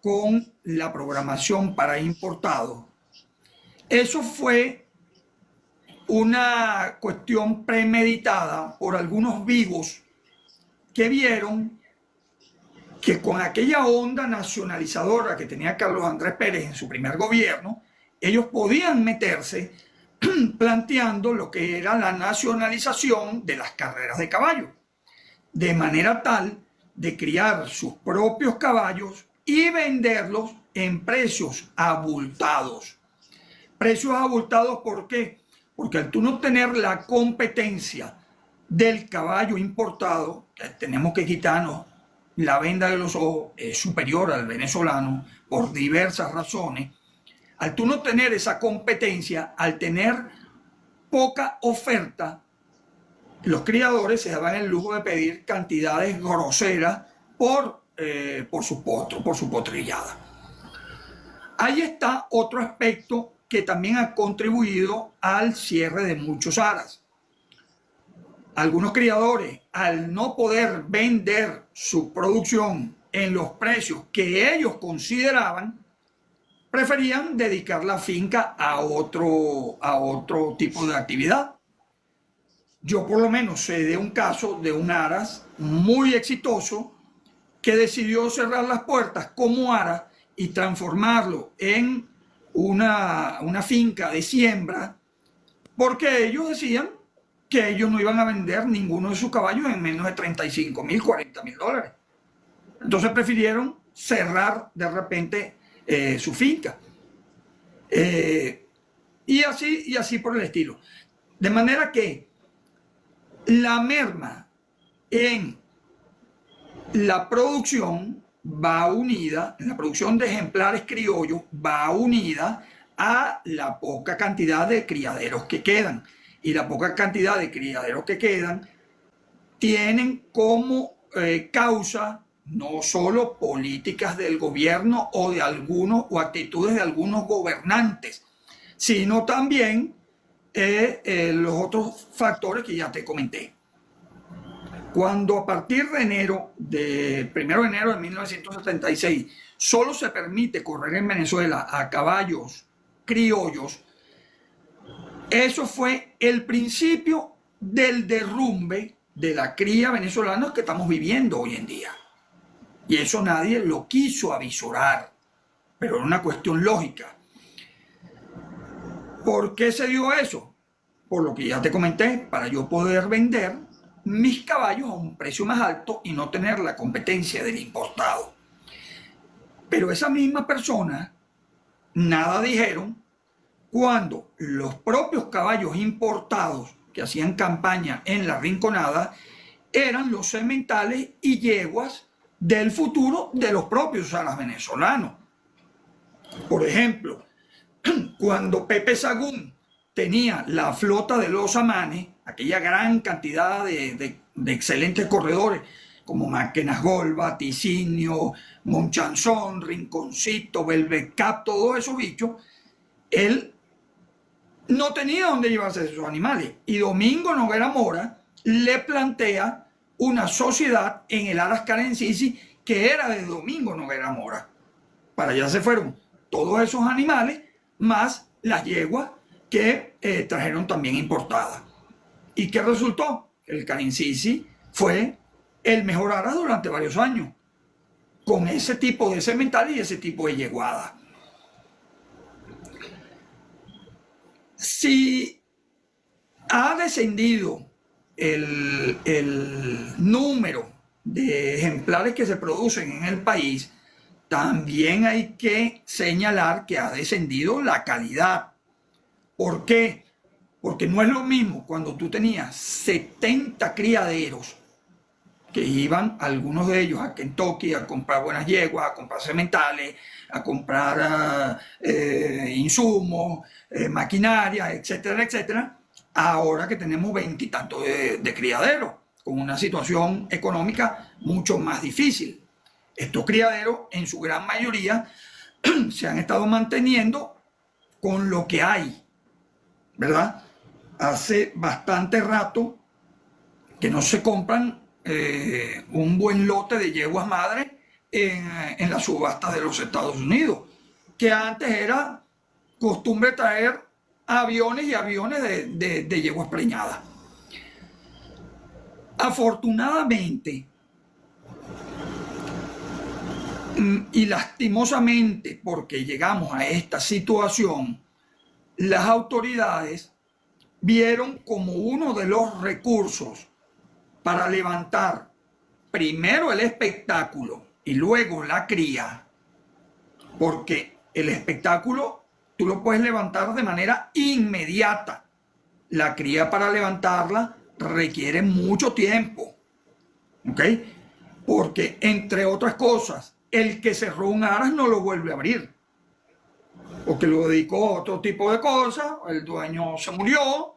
con la programación para importados, eso fue una cuestión premeditada por algunos vivos que vieron que con aquella onda nacionalizadora que tenía Carlos Andrés Pérez en su primer gobierno, ellos podían meterse planteando lo que era la nacionalización de las carreras de caballos, de manera tal de criar sus propios caballos y venderlos en precios abultados. Precios abultados, ¿por qué? Porque al tú no tener la competencia del caballo importado, tenemos que quitarnos la venda de los ojos, es superior al venezolano por diversas razones. Al tú no tener esa competencia, al tener poca oferta, los criadores se daban el lujo de pedir cantidades groseras por su potro, por su potrillada. Ahí está otro aspecto que también ha contribuido al cierre de muchos aras. Algunos criadores, al no poder vender su producción en los precios que ellos consideraban, preferían dedicar la finca a otro tipo de actividad. Yo por lo menos sé de un caso de un aras muy exitoso que decidió cerrar las puertas como aras y transformarlo en una finca de siembra, porque ellos decían que ellos no iban a vender ninguno de sus caballos en menos de 35.000, 40.000 dólares. Entonces prefirieron cerrar de repente su finca. Y así por el estilo. De manera que la merma en la producción va unida, la producción de ejemplares criollos va unida a la poca cantidad de criaderos que quedan. Y la poca cantidad de criaderos que quedan tienen como causa no solo políticas del gobierno o de algunos o actitudes de algunos gobernantes, sino también los otros factores que ya te comenté. Cuando a partir de enero, del 1 de enero de 1976, solo se permite correr en Venezuela a caballos criollos, eso fue el principio del derrumbe de la cría venezolana que estamos viviendo hoy en día. Y eso nadie lo quiso avisorar, pero era una cuestión lógica. ¿Por qué se dio eso? Por lo que ya te comenté, para yo poder vender mis caballos a un precio más alto y no tener la competencia del importado. Pero esa misma persona nada dijeron cuando los propios caballos importados que hacían campaña en la Rinconada eran los sementales y yeguas del futuro de los propios aras venezolanos. Por ejemplo, cuando Pepe Sagún tenía la flota de los Amanes, aquella gran cantidad de excelentes corredores como Máquenas Gol, Vaticinio, Monchanzón, Rinconcito, Velvet Cap, todos esos bichos, él no tenía dónde llevarse esos animales. Y Domingo Noguera Mora le plantea una sociedad en el Aras Carencisi que era de Domingo Noguera Mora. Para allá se fueron todos esos animales, más las yeguas que trajeron también importadas. ¿Y qué resultó? El Carencisi fue el mejor aras durante varios años, con ese tipo de semental y ese tipo de yeguada. Si ha descendido el número de ejemplares que se producen en el país, también hay que señalar que ha descendido la calidad. ¿Por qué? Porque no es lo mismo cuando tú tenías 70 criaderos que iban, algunos de ellos a Kentucky a comprar buenas yeguas, a comprar sementales, a comprar insumos, maquinaria, etcétera, etcétera, ahora que tenemos 20 y tantos de criaderos, con una situación económica mucho más difícil. Estos criaderos, en su gran mayoría, se han estado manteniendo con lo que hay, ¿verdad? Hace bastante rato que no se compran un buen lote de yeguas madres en las subastas de los Estados Unidos, que antes era costumbre traer aviones y aviones de yeguas preñadas. Afortunadamente y lastimosamente, porque llegamos a esta situación, las autoridades vieron como uno de los recursos para levantar primero el espectáculo y luego la cría, porque el espectáculo tú lo puedes levantar de manera inmediata. La cría, para levantarla, requiere mucho tiempo, ¿ok? Porque, entre otras cosas, el que cerró un aras no lo vuelve a abrir, porque lo dedicó a otro tipo de cosas, el dueño se murió,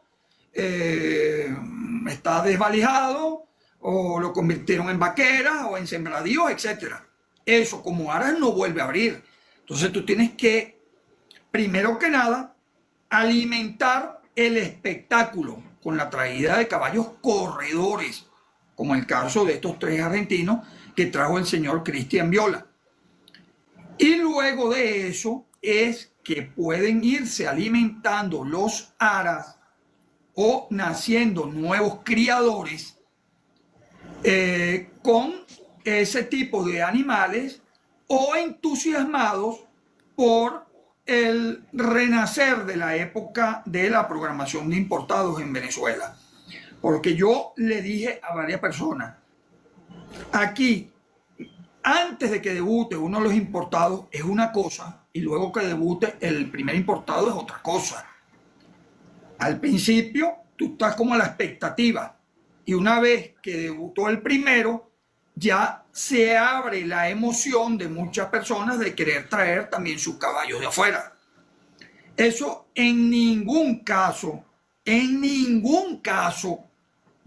está desvalijado, o lo convirtieron en vaqueras o en sembradíos, etc. Eso como aras no vuelve a abrir. Entonces tú tienes que, primero que nada, alimentar el espectáculo con la traída de caballos corredores, como el caso de estos 3 argentinos que trajo el señor Cristian Viola. Y luego de eso es que pueden irse alimentando los aras o naciendo nuevos criadores con ese tipo de animales o entusiasmados por el renacer de la época de la programación de importados en Venezuela. Porque yo le dije a varias personas, aquí, antes de que debute uno de los importados es una cosa y luego que debute el primer importado es otra cosa. Al principio tú estás como a la expectativa y una vez que debutó el primero ya se abre la emoción de muchas personas de querer traer también sus caballos de afuera. Eso en ningún caso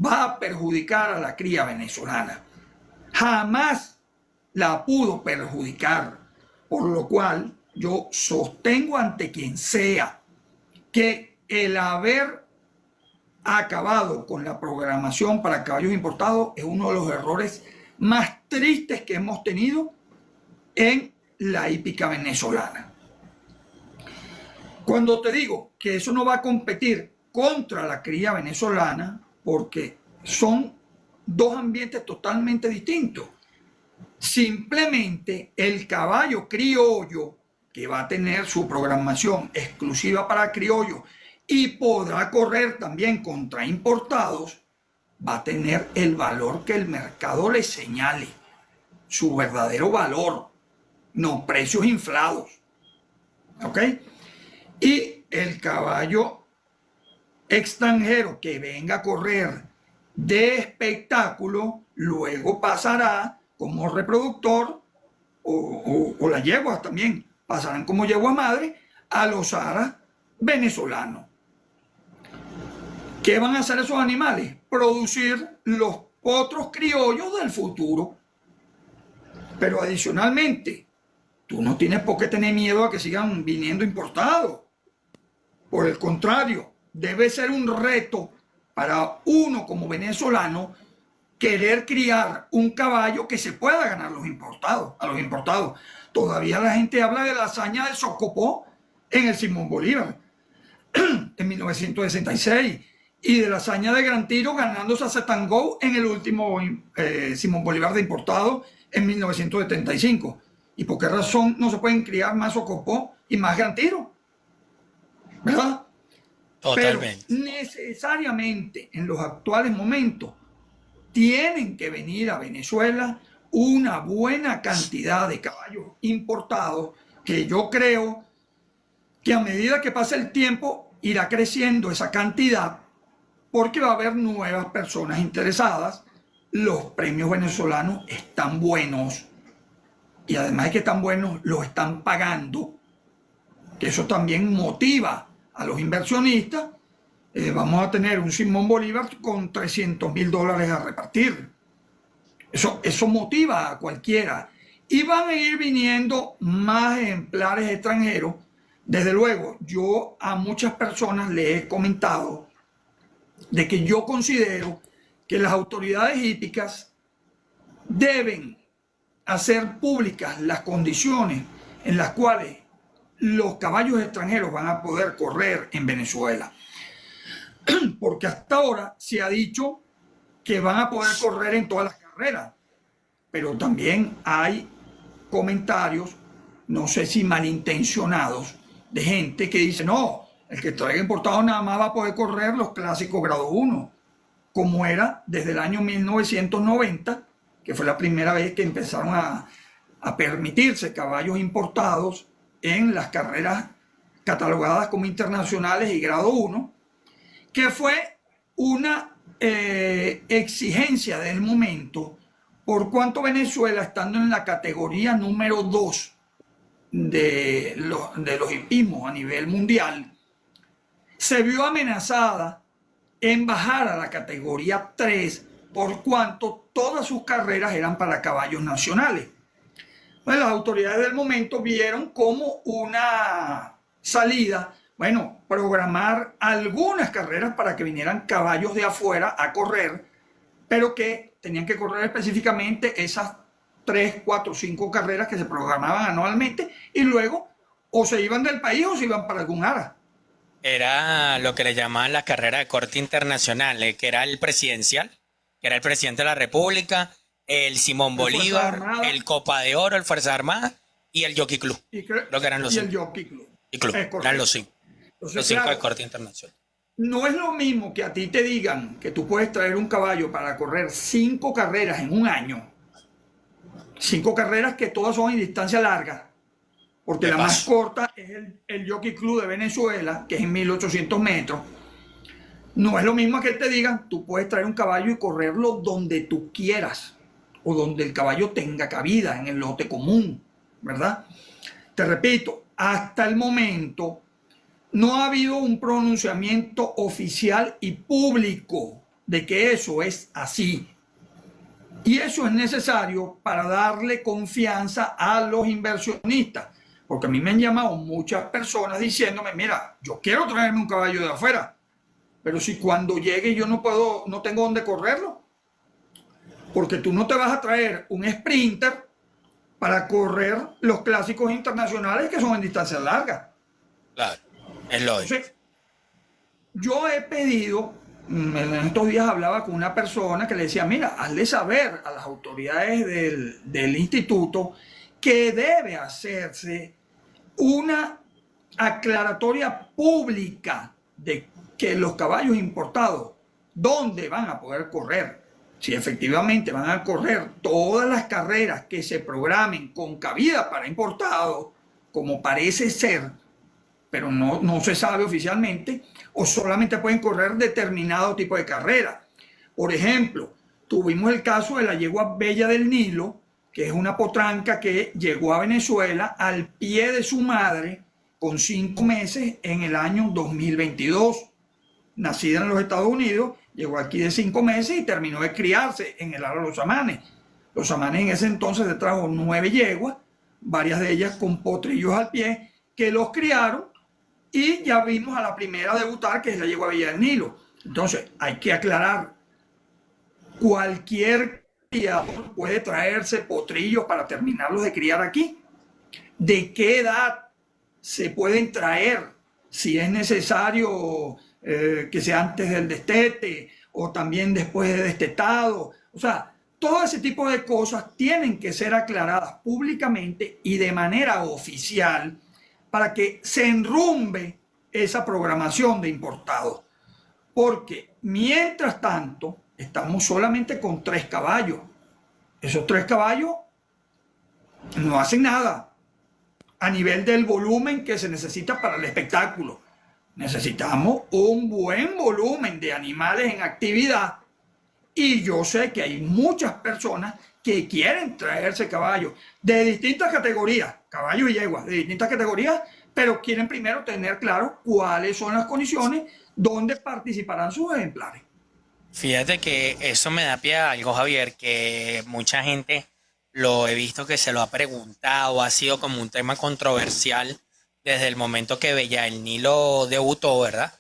va a perjudicar a la cría venezolana. Jamás la pudo perjudicar, por lo cual yo sostengo ante quien sea que el haber acabado con la programación para caballos importados es uno de los errores más tristes que hemos tenido en la hípica venezolana. Cuando te digo que eso no va a competir contra la cría venezolana, porque son dos ambientes totalmente distintos. Simplemente el caballo criollo, que va a tener su programación exclusiva para criollo y podrá correr también contra importados, va a tener el valor que el mercado le señale, su verdadero valor, no precios inflados. ¿Ok? Y el caballo extranjero que venga a correr de espectáculo, luego pasará como reproductor o las yeguas también pasarán como yegua madre a los aras venezolanos. ¿Qué van a hacer esos animales? Producir los potros criollos del futuro. Pero adicionalmente, tú no tienes por qué tener miedo a que sigan viniendo importados. Por el contrario, debe ser un reto para uno como venezolano querer criar un caballo que se pueda ganar a los importados. Todavía la gente habla de la hazaña de Socopó en el Simón Bolívar en 1966 y de la hazaña de Gran Tiro ganándose a Setangó en el último Simón Bolívar de importado en 1975. ¿Y por qué razón no se pueden criar más Socopó y más Gran Tiro? ¿Verdad? Totalmente. Pero necesariamente en los actuales momentos tienen que venir a Venezuela una buena cantidad de caballos importados que yo creo que a medida que pase el tiempo irá creciendo esa cantidad porque va a haber nuevas personas interesadas. Los premios venezolanos están buenos y además de que están buenos, los están pagando, que eso también motiva a los inversionistas. Vamos a tener un Simón Bolívar con $300,000 a repartir. Eso motiva a cualquiera. Y van a ir viniendo más ejemplares extranjeros. Desde luego, yo a muchas personas les he comentado de que yo considero que las autoridades hípicas deben hacer públicas las condiciones en las cuales los caballos extranjeros van a poder correr en Venezuela. Porque hasta ahora se ha dicho que van a poder correr en todas las carreras, pero también hay comentarios, no sé si malintencionados, de gente que dice, no, el que traiga importado nada más va a poder correr los clásicos grado 1, como era desde el año 1990, que fue la primera vez que empezaron a permitirse caballos importados en las carreras catalogadas como internacionales y grado 1, que fue una exigencia del momento, por cuanto Venezuela, estando en la categoría número 2 de los hipismos a nivel mundial, se vio amenazada en bajar a la categoría 3, por cuanto todas sus carreras eran para caballos nacionales. Pues las autoridades del momento vieron como una salida, bueno, programar algunas carreras para que vinieran caballos de afuera a correr, pero que tenían que correr específicamente esas 3, 4, 5 carreras que se programaban anualmente y luego o se iban del país o se iban para algún área. Era lo que le llamaban la carrera de corte internacional, que era el presidencial, que era el presidente de la República, el Simón Bolívar, el Copa de Oro, el Fuerza Armada y el Jockey Club. Lo que eran los cinco. Y el Jockey Club. Eran los cinco. Entonces, los cinco de corte internacional. No es lo mismo que a ti te digan que tú puedes traer un caballo para correr 5 carreras en un año. 5 carreras que todas son en distancia larga. Porque la más corta es el Jockey Club de Venezuela, que es en 1800 metros. No es lo mismo que te digan, tú puedes traer un caballo y correrlo donde tú quieras, o donde el caballo tenga cabida en el lote común, ¿verdad? Te repito, hasta el momento no ha habido un pronunciamiento oficial y público de que eso es así. Y eso es necesario para darle confianza a los inversionistas. Porque a mí me han llamado muchas personas diciéndome, mira, yo quiero traerme un caballo de afuera, pero si cuando llegue yo no tengo dónde correrlo. Porque tú no te vas a traer un sprinter para correr los clásicos internacionales que son en distancias largas. Claro, es lógico. Entonces, yo he pedido, en estos días hablaba con una persona que le decía, mira, hazle saber a las autoridades del instituto que debe hacerse una aclaratoria pública de que los caballos importados, ¿dónde van a poder correr? Si efectivamente van a correr todas las carreras que se programen con cabida para importados, como parece ser, pero no se sabe oficialmente, o solamente pueden correr determinado tipo de carrera. Por ejemplo, tuvimos el caso de la yegua Bella del Nilo, que es una potranca que llegó a Venezuela al pie de su madre con 5 meses en el año 2022. Nacida en los Estados Unidos, llegó aquí de 5 meses y terminó de criarse en el área de Los Samanes. Los Samanes en ese entonces le trajo 9 yeguas, varias de ellas con potrillos al pie, que los criaron y ya vimos a la primera a debutar, que es la yegua Bella del Nilo. Entonces, hay que aclarar, cualquier criador puede traerse potrillos para terminarlos de criar aquí. ¿De qué edad se pueden traer? Si es necesario que sea antes del destete o también después de destetado. O sea, todo ese tipo de cosas tienen que ser aclaradas públicamente y de manera oficial para que se enrumbe esa programación de importados. Porque mientras tanto, estamos solamente con 3 caballos. Esos 3 caballos no hacen nada a nivel del volumen que se necesita para el espectáculo. Necesitamos un buen volumen de animales en actividad y yo sé que hay muchas personas que quieren traerse caballos de distintas categorías, caballos y yeguas de distintas categorías, pero quieren primero tener claro cuáles son las condiciones donde participarán sus ejemplares. Fíjate que eso me da pie a algo, Javier, que mucha gente lo he visto que se lo ha preguntado, ha sido como un tema controversial desde el momento que Bella del Nilo debutó, ¿verdad?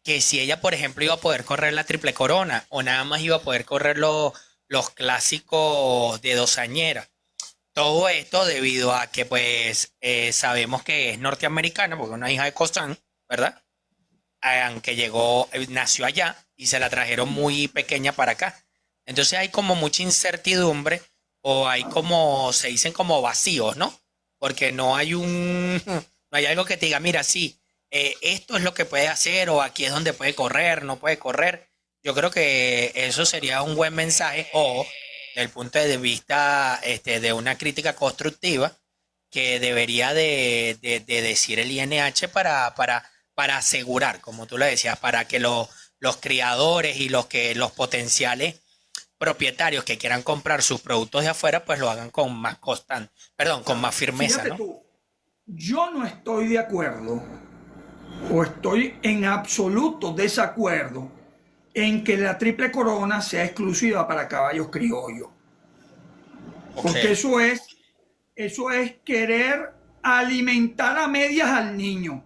Que si ella, por ejemplo, iba a poder correr la Triple Corona o nada más iba a poder correr los clásicos de dosañera. Todo esto debido a que, pues, sabemos que es norteamericana, porque es una hija de Cosán, ¿verdad? Aunque nació allá y se la trajeron muy pequeña para acá. Entonces hay como mucha incertidumbre o hay como, se dicen como vacíos, ¿no? Porque no hay no hay algo que te diga, mira, sí, esto es lo que puede hacer o aquí es donde puede correr, no puede correr. Yo creo que eso sería un buen mensaje o desde el punto de vista de una crítica constructiva que debería de decir el INH para asegurar, como tú le decías, para que los criadores y los potenciales propietarios que quieran comprar sus productos de afuera, pues lo hagan con más con más firmeza, ¿no? Tú, yo no estoy de acuerdo o estoy en absoluto desacuerdo en que la Triple Corona sea exclusiva para caballos criollos. Okay. Porque eso es querer alimentar a medias al niño.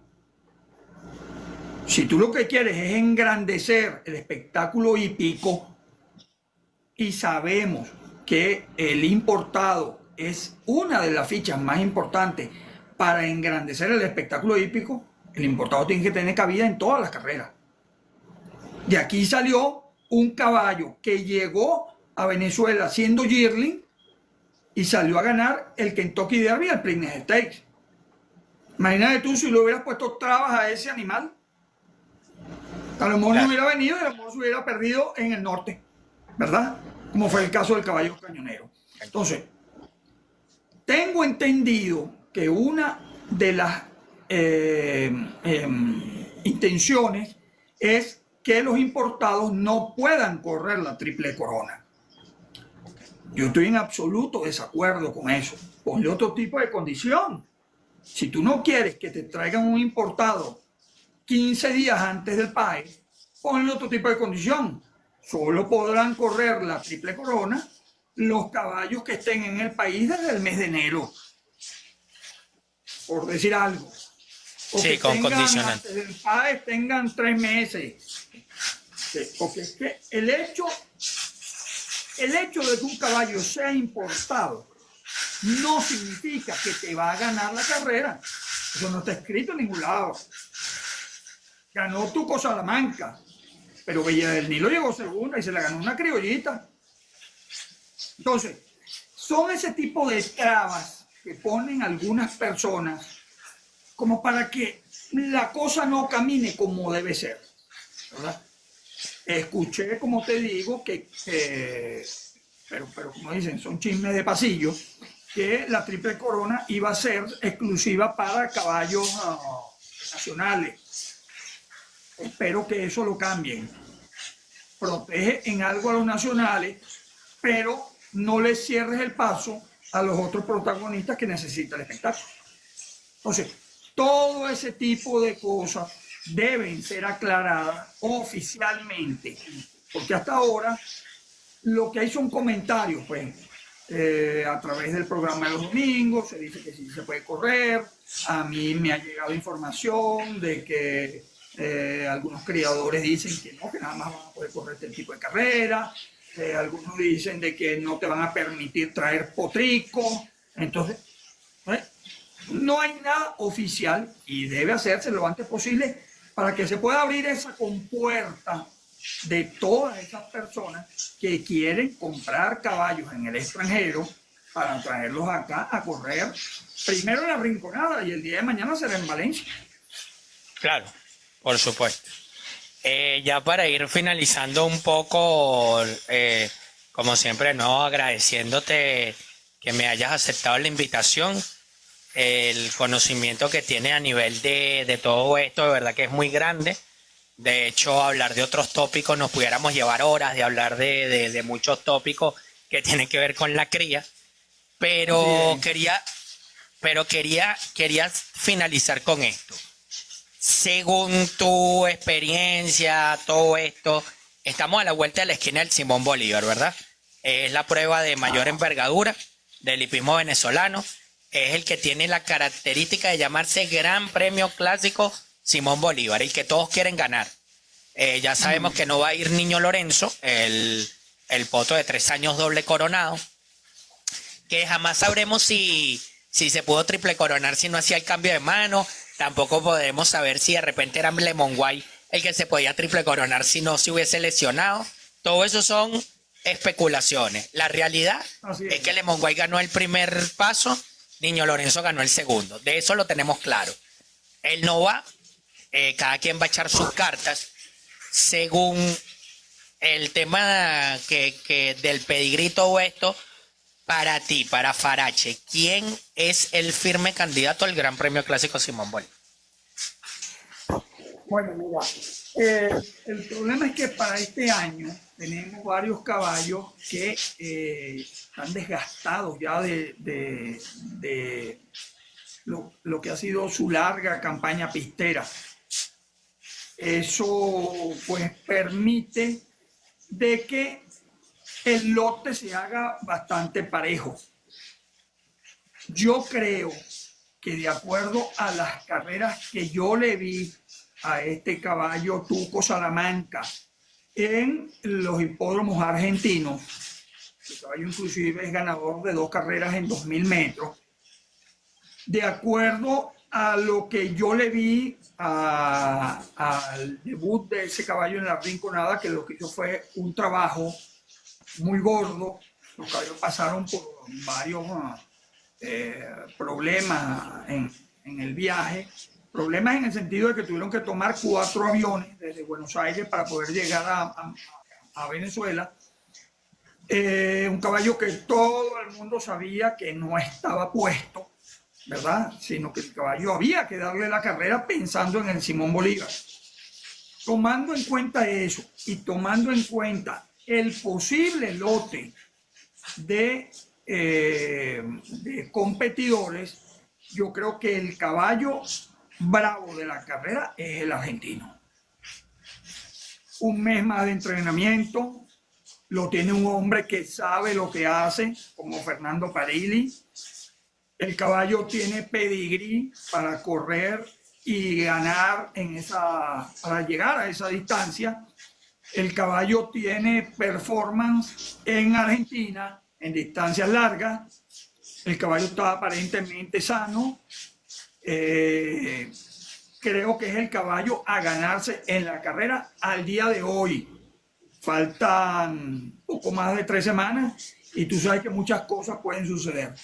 Si tú lo que quieres es engrandecer el espectáculo hípico, y sabemos que el importado es una de las fichas más importantes para engrandecer el espectáculo hípico, el importado tiene que tener cabida en todas las carreras. De aquí salió un caballo que llegó a Venezuela siendo yearling y salió a ganar el Kentucky Derby, el Preakness Stakes. Imagínate tú si le hubieras puesto trabas a ese animal. A lo mejor no hubiera venido y a lo mejor se hubiera perdido en el norte, ¿verdad? Como fue el caso del caballo cañonero. Entonces, tengo entendido que una de las intenciones es que los importados no puedan correr la Triple Corona. Yo estoy en absoluto desacuerdo con eso. Ponle otro tipo de condición. Si tú no quieres que te traigan un importado 15 días antes del país, ponle otro tipo de condición. Solo podrán correr la Triple Corona los caballos que estén en el país desde el mes de enero, por decir algo. O sí, que con condicionante. Antes del país tengan 3 meses. Porque es que el hecho de que un caballo sea importado no significa que te va a ganar la carrera. Eso no está escrito en ningún lado. Ganó Tuco Salamanca, pero Bella del Nilo llegó segunda y se la ganó una criollita. Entonces, son ese tipo de trabas que ponen algunas personas como para que la cosa no camine como debe ser, ¿verdad? Escuché, como te digo, pero como dicen, son chismes de pasillo, que la Triple Corona iba a ser exclusiva para caballos nacionales. Espero que eso lo cambien. Protege en algo a los nacionales, pero no le cierres el paso a los otros protagonistas que necesita el espectáculo. Entonces, todo ese tipo de cosas deben ser aclaradas oficialmente, porque hasta ahora lo que hay son comentarios, pues, a través del programa de los domingos, se dice que sí se puede correr. A mí me ha llegado información de que algunos criadores dicen que no, que nada más van a poder correr este tipo de carrera. Algunos dicen de que no te van a permitir traer potrico. Entonces, no hay nada oficial y debe hacerse lo antes posible para que se pueda abrir esa compuerta de todas esas personas que quieren comprar caballos en el extranjero para traerlos acá a correr primero en la Rinconada y el día de mañana será en Valencia. Claro, por supuesto. Ya para ir finalizando un poco, como siempre, no agradeciéndote que me hayas aceptado la invitación, el conocimiento que tiene a nivel de todo esto, de verdad que es muy grande. De hecho, hablar de otros tópicos nos pudiéramos llevar horas de hablar de muchos tópicos que tienen que ver con la cría, pero quería finalizar con esto. Según tu experiencia, todo esto, estamos a la vuelta de la esquina del Simón Bolívar, ¿verdad? Es la prueba de mayor envergadura del hipismo venezolano. Es el que tiene la característica de llamarse Gran Premio Clásico Simón Bolívar, el que todos quieren ganar. Ya sabemos que no va a ir Niño Lorenzo, el potro de 3 años doble coronado, que jamás sabremos si se pudo triple coronar si no hacía el cambio de mano. Tampoco podemos saber si de repente era Lemon White el que se podía triple coronar si no se hubiese lesionado. Todo eso son especulaciones. La realidad es que Lemon White ganó el primer paso, Niño Lorenzo ganó el segundo. De eso lo tenemos claro. Él no va, cada quien va a echar sus cartas según el tema que del pedigrito o esto. Para ti, para Farache, ¿quién es el firme candidato al Gran Premio Clásico Simón Bolívar? Bueno, mira, el problema es que para este año tenemos varios caballos que están desgastados ya de lo que ha sido su larga campaña pistera. Eso pues permite de que el lote se haga bastante parejo. Yo creo que de acuerdo a las carreras que yo le vi a este caballo Tuco Salamanca en los hipódromos argentinos, El caballo inclusive es ganador de 2 carreras en 2000 metros. De acuerdo a lo que yo le vi al debut de ese caballo en la Rinconada, que lo que hizo fue un trabajo muy gordo. Los caballos pasaron por varios problemas en el viaje. Problemas en el sentido de que tuvieron que tomar 4 aviones desde Buenos Aires para poder llegar a Venezuela. Un caballo que todo el mundo sabía que no estaba puesto, ¿verdad? Sino que el caballo había que darle la carrera pensando en el Simón Bolívar. Tomando en cuenta eso y tomando en cuenta el posible lote de competidores, yo creo que el caballo bravo de la carrera es el argentino. Un mes más de entrenamiento, lo tiene un hombre que sabe lo que hace, como Fernando Parilli. El caballo tiene pedigrí para correr y ganar para llegar a esa distancia. El caballo tiene performance en Argentina, en distancias largas. El caballo está aparentemente sano. Creo que es el caballo a ganarse en la carrera al día de hoy. Faltan poco más de 3 semanas y tú sabes que muchas cosas pueden suceder.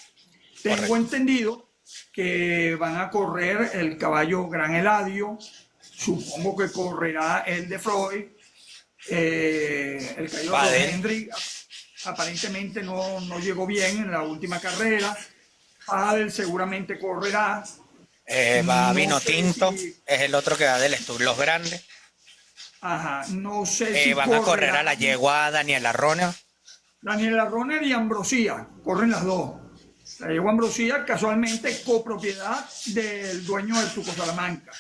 Tengo entendido que van a correr el caballo Gran Eladio, supongo que correrá el de Freud, el caballo de Hendrik aparentemente no llegó bien en la última carrera. Padel seguramente correrá. Va Vino Tinto, es el otro que va del Stur Los Grandes. Ajá, no sé si van a correr a la yegua Daniela Roner. Daniela Roner y Ambrosía, corren las dos. La yegua Ambrosía, casualmente, copropiedad del dueño del Tuco Salamanca.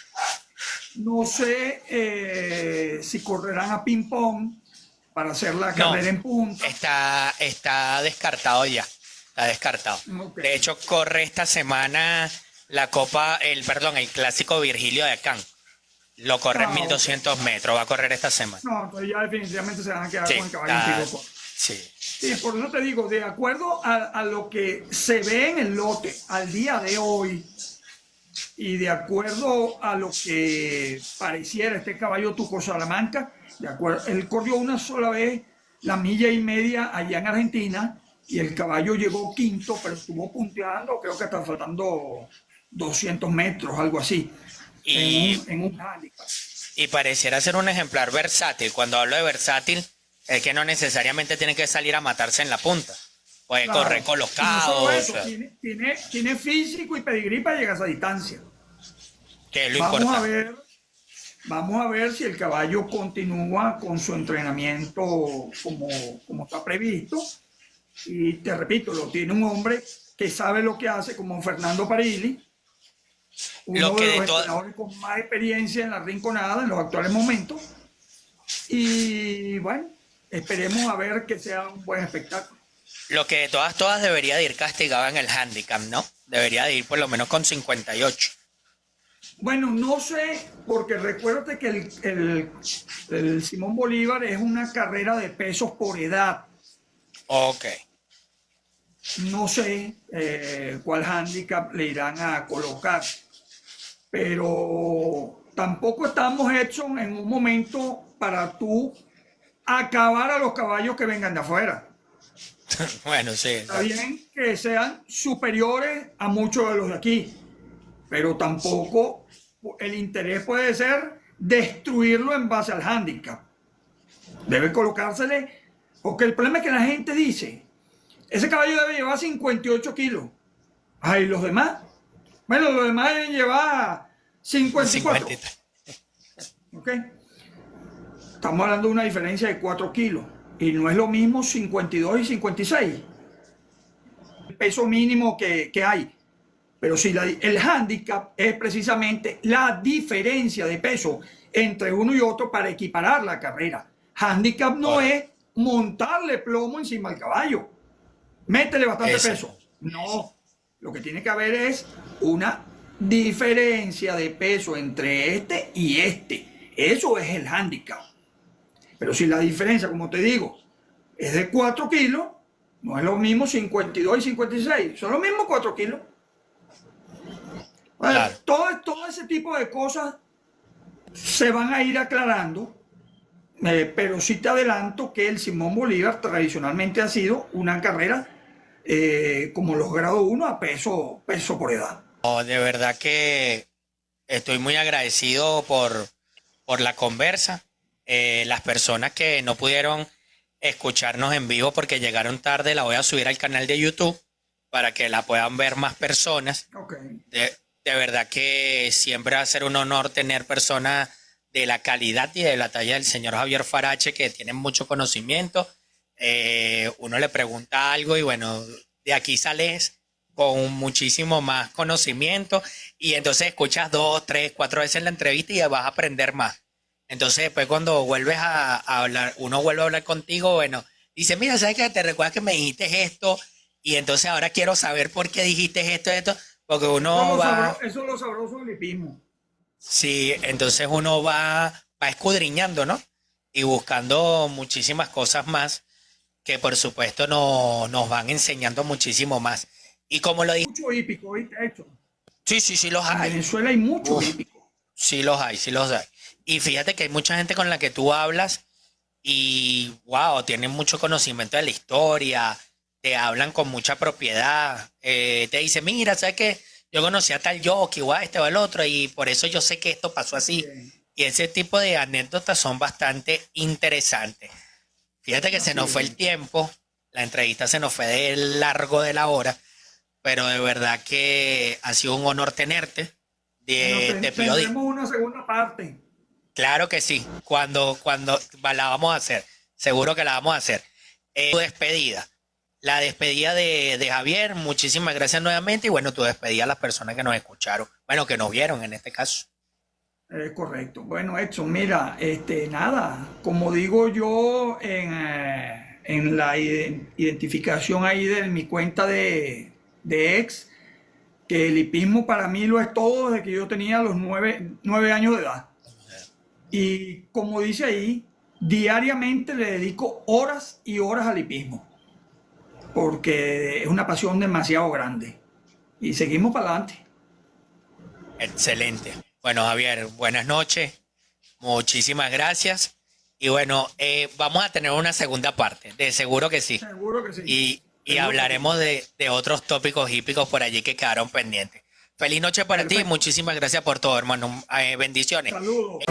No sé si correrán a ping-pong para hacer la carrera en punta. Está descartado ya. Está descartado. Okay. De hecho, corre esta semana la el clásico Virgilio de Acán. Lo corre en 1200 metros. Va a correr esta semana. No, entonces ya definitivamente se van a quedar con el caballo en Sí, por eso te digo, de acuerdo a lo que se ve en el lote al día de hoy y de acuerdo a lo que pareciera este caballo Tuco Salamanca, de acuerdo, él corrió una sola vez la 1.5 millas allá en Argentina y el caballo llegó quinto, pero estuvo punteando, creo que está faltando 200 metros, algo así, en un handicap. Y pareciera ser un ejemplar versátil. Cuando hablo de versátil, es que no necesariamente tiene que salir a matarse en la punta. Puede correr colocado. No eso, tiene físico y pedigrí para llegar a esa distancia. Que es lo importante. Vamos a ver si el caballo continúa con su entrenamiento como está previsto. Y te repito, lo tiene un hombre que sabe lo que hace, como Fernando Parilli, uno de los entrenadores con más experiencia en la Rinconada en los actuales momentos. Y bueno, esperemos a ver que sea un buen espectáculo. Lo que de todas debería de ir castigado en el handicap, ¿no? Debería de ir por lo menos con 58. Bueno, no sé, porque recuérdate que el Simón Bolívar es una carrera de pesos por edad. Ok. No sé cuál handicap le irán a colocar, pero tampoco estamos hechos en un momento para tú acabar a los caballos que vengan de afuera. Bueno, sí. Está bien que sean superiores a muchos de los de aquí, pero tampoco el interés puede ser destruirlo en base al handicap. Debe colocársele, porque el problema es que la gente dice, ese caballo debe llevar 58 kilos. Ay, los demás. Bueno, los demás deben llevar 54. 53. ¿Ok? Estamos hablando de una diferencia de 4 kilos. Y no es lo mismo 52 y 56. El peso mínimo que hay. Pero si el handicap es precisamente la diferencia de peso entre uno y otro para equiparar la carrera. Handicap no es montarle plomo encima al caballo. Métele bastante peso. No. Lo que tiene que haber es una diferencia de peso entre este y este. Eso es el handicap. Pero si la diferencia, como te digo, es de 4 kilos, No es lo mismo 52 y 56, son los mismos 4 kilos. Bueno, Claro. todo ese tipo de cosas se van a ir aclarando, pero sí te adelanto que el Simón Bolívar tradicionalmente ha sido una carrera como los grado 1 a peso por edad. Oh, de verdad que estoy muy agradecido por la conversa. Las personas que no pudieron escucharnos en vivo porque llegaron tarde, la voy a subir al canal de YouTube para que la puedan ver más personas. Okay. De verdad que siempre va a ser un honor tener personas de la calidad y de la talla del señor Javier Farache que tienen mucho conocimiento. Uno le pregunta algo y bueno, de aquí sales con muchísimo más conocimiento y entonces escuchas 2, 3, 4 veces la entrevista y vas a aprender más. Entonces después cuando vuelves a hablar, uno vuelve a hablar contigo, bueno, dice, mira, ¿sabes qué? Te recuerdas que me dijiste esto y entonces ahora quiero saber por qué dijiste esto, porque uno va... Eso es lo sabroso del hipismo. Sí, entonces uno va escudriñando, ¿no? Y buscando muchísimas cosas más que por supuesto nos van enseñando muchísimo más. Y como lo dije, Mucho hípico, ¿oíste, Héctor? sí los En hay. Venezuela hay mucho Uf, hípico. sí los hay, sí los hay. Y fíjate que hay mucha gente con la que tú hablas y, wow, tienen mucho conocimiento de la historia, te hablan con mucha propiedad, te dicen, mira, ¿sabes qué? Yo conocí a tal jockey, o a este o al otro, y por eso yo sé que esto pasó así. Bien. Y ese tipo de anécdotas son bastante interesantes. Fíjate que se Así nos fue es. el tiempo, la entrevista se nos fue de largo de la hora, pero de verdad que ha sido un honor tenerte. Bueno, Te pido tendremos una segunda parte. claro que sí, cuando la vamos a hacer, seguro que la vamos a hacer. Tu despedida, la despedida de Javier, muchísimas gracias nuevamente y bueno, tu despedida a las personas que nos escucharon, bueno, que nos vieron en este caso. Correcto. Bueno, Edson, mira, nada, como digo yo en la identificación ahí de mi cuenta de ex, que el hipismo para mí lo es todo desde que yo tenía los 9 años de edad. Y como dice ahí, diariamente le dedico horas y horas al hipismo, porque es una pasión demasiado grande. Y seguimos para adelante. Excelente. Bueno, Javier, buenas noches, muchísimas gracias y bueno, vamos a tener una segunda parte, de seguro que sí. Seguro que sí. Y Seguro que sí. hablaremos de otros tópicos hípicos por allí que quedaron pendientes. Feliz noche para ti y Perfecto. muchísimas gracias por todo, hermano. Bendiciones. Saludos.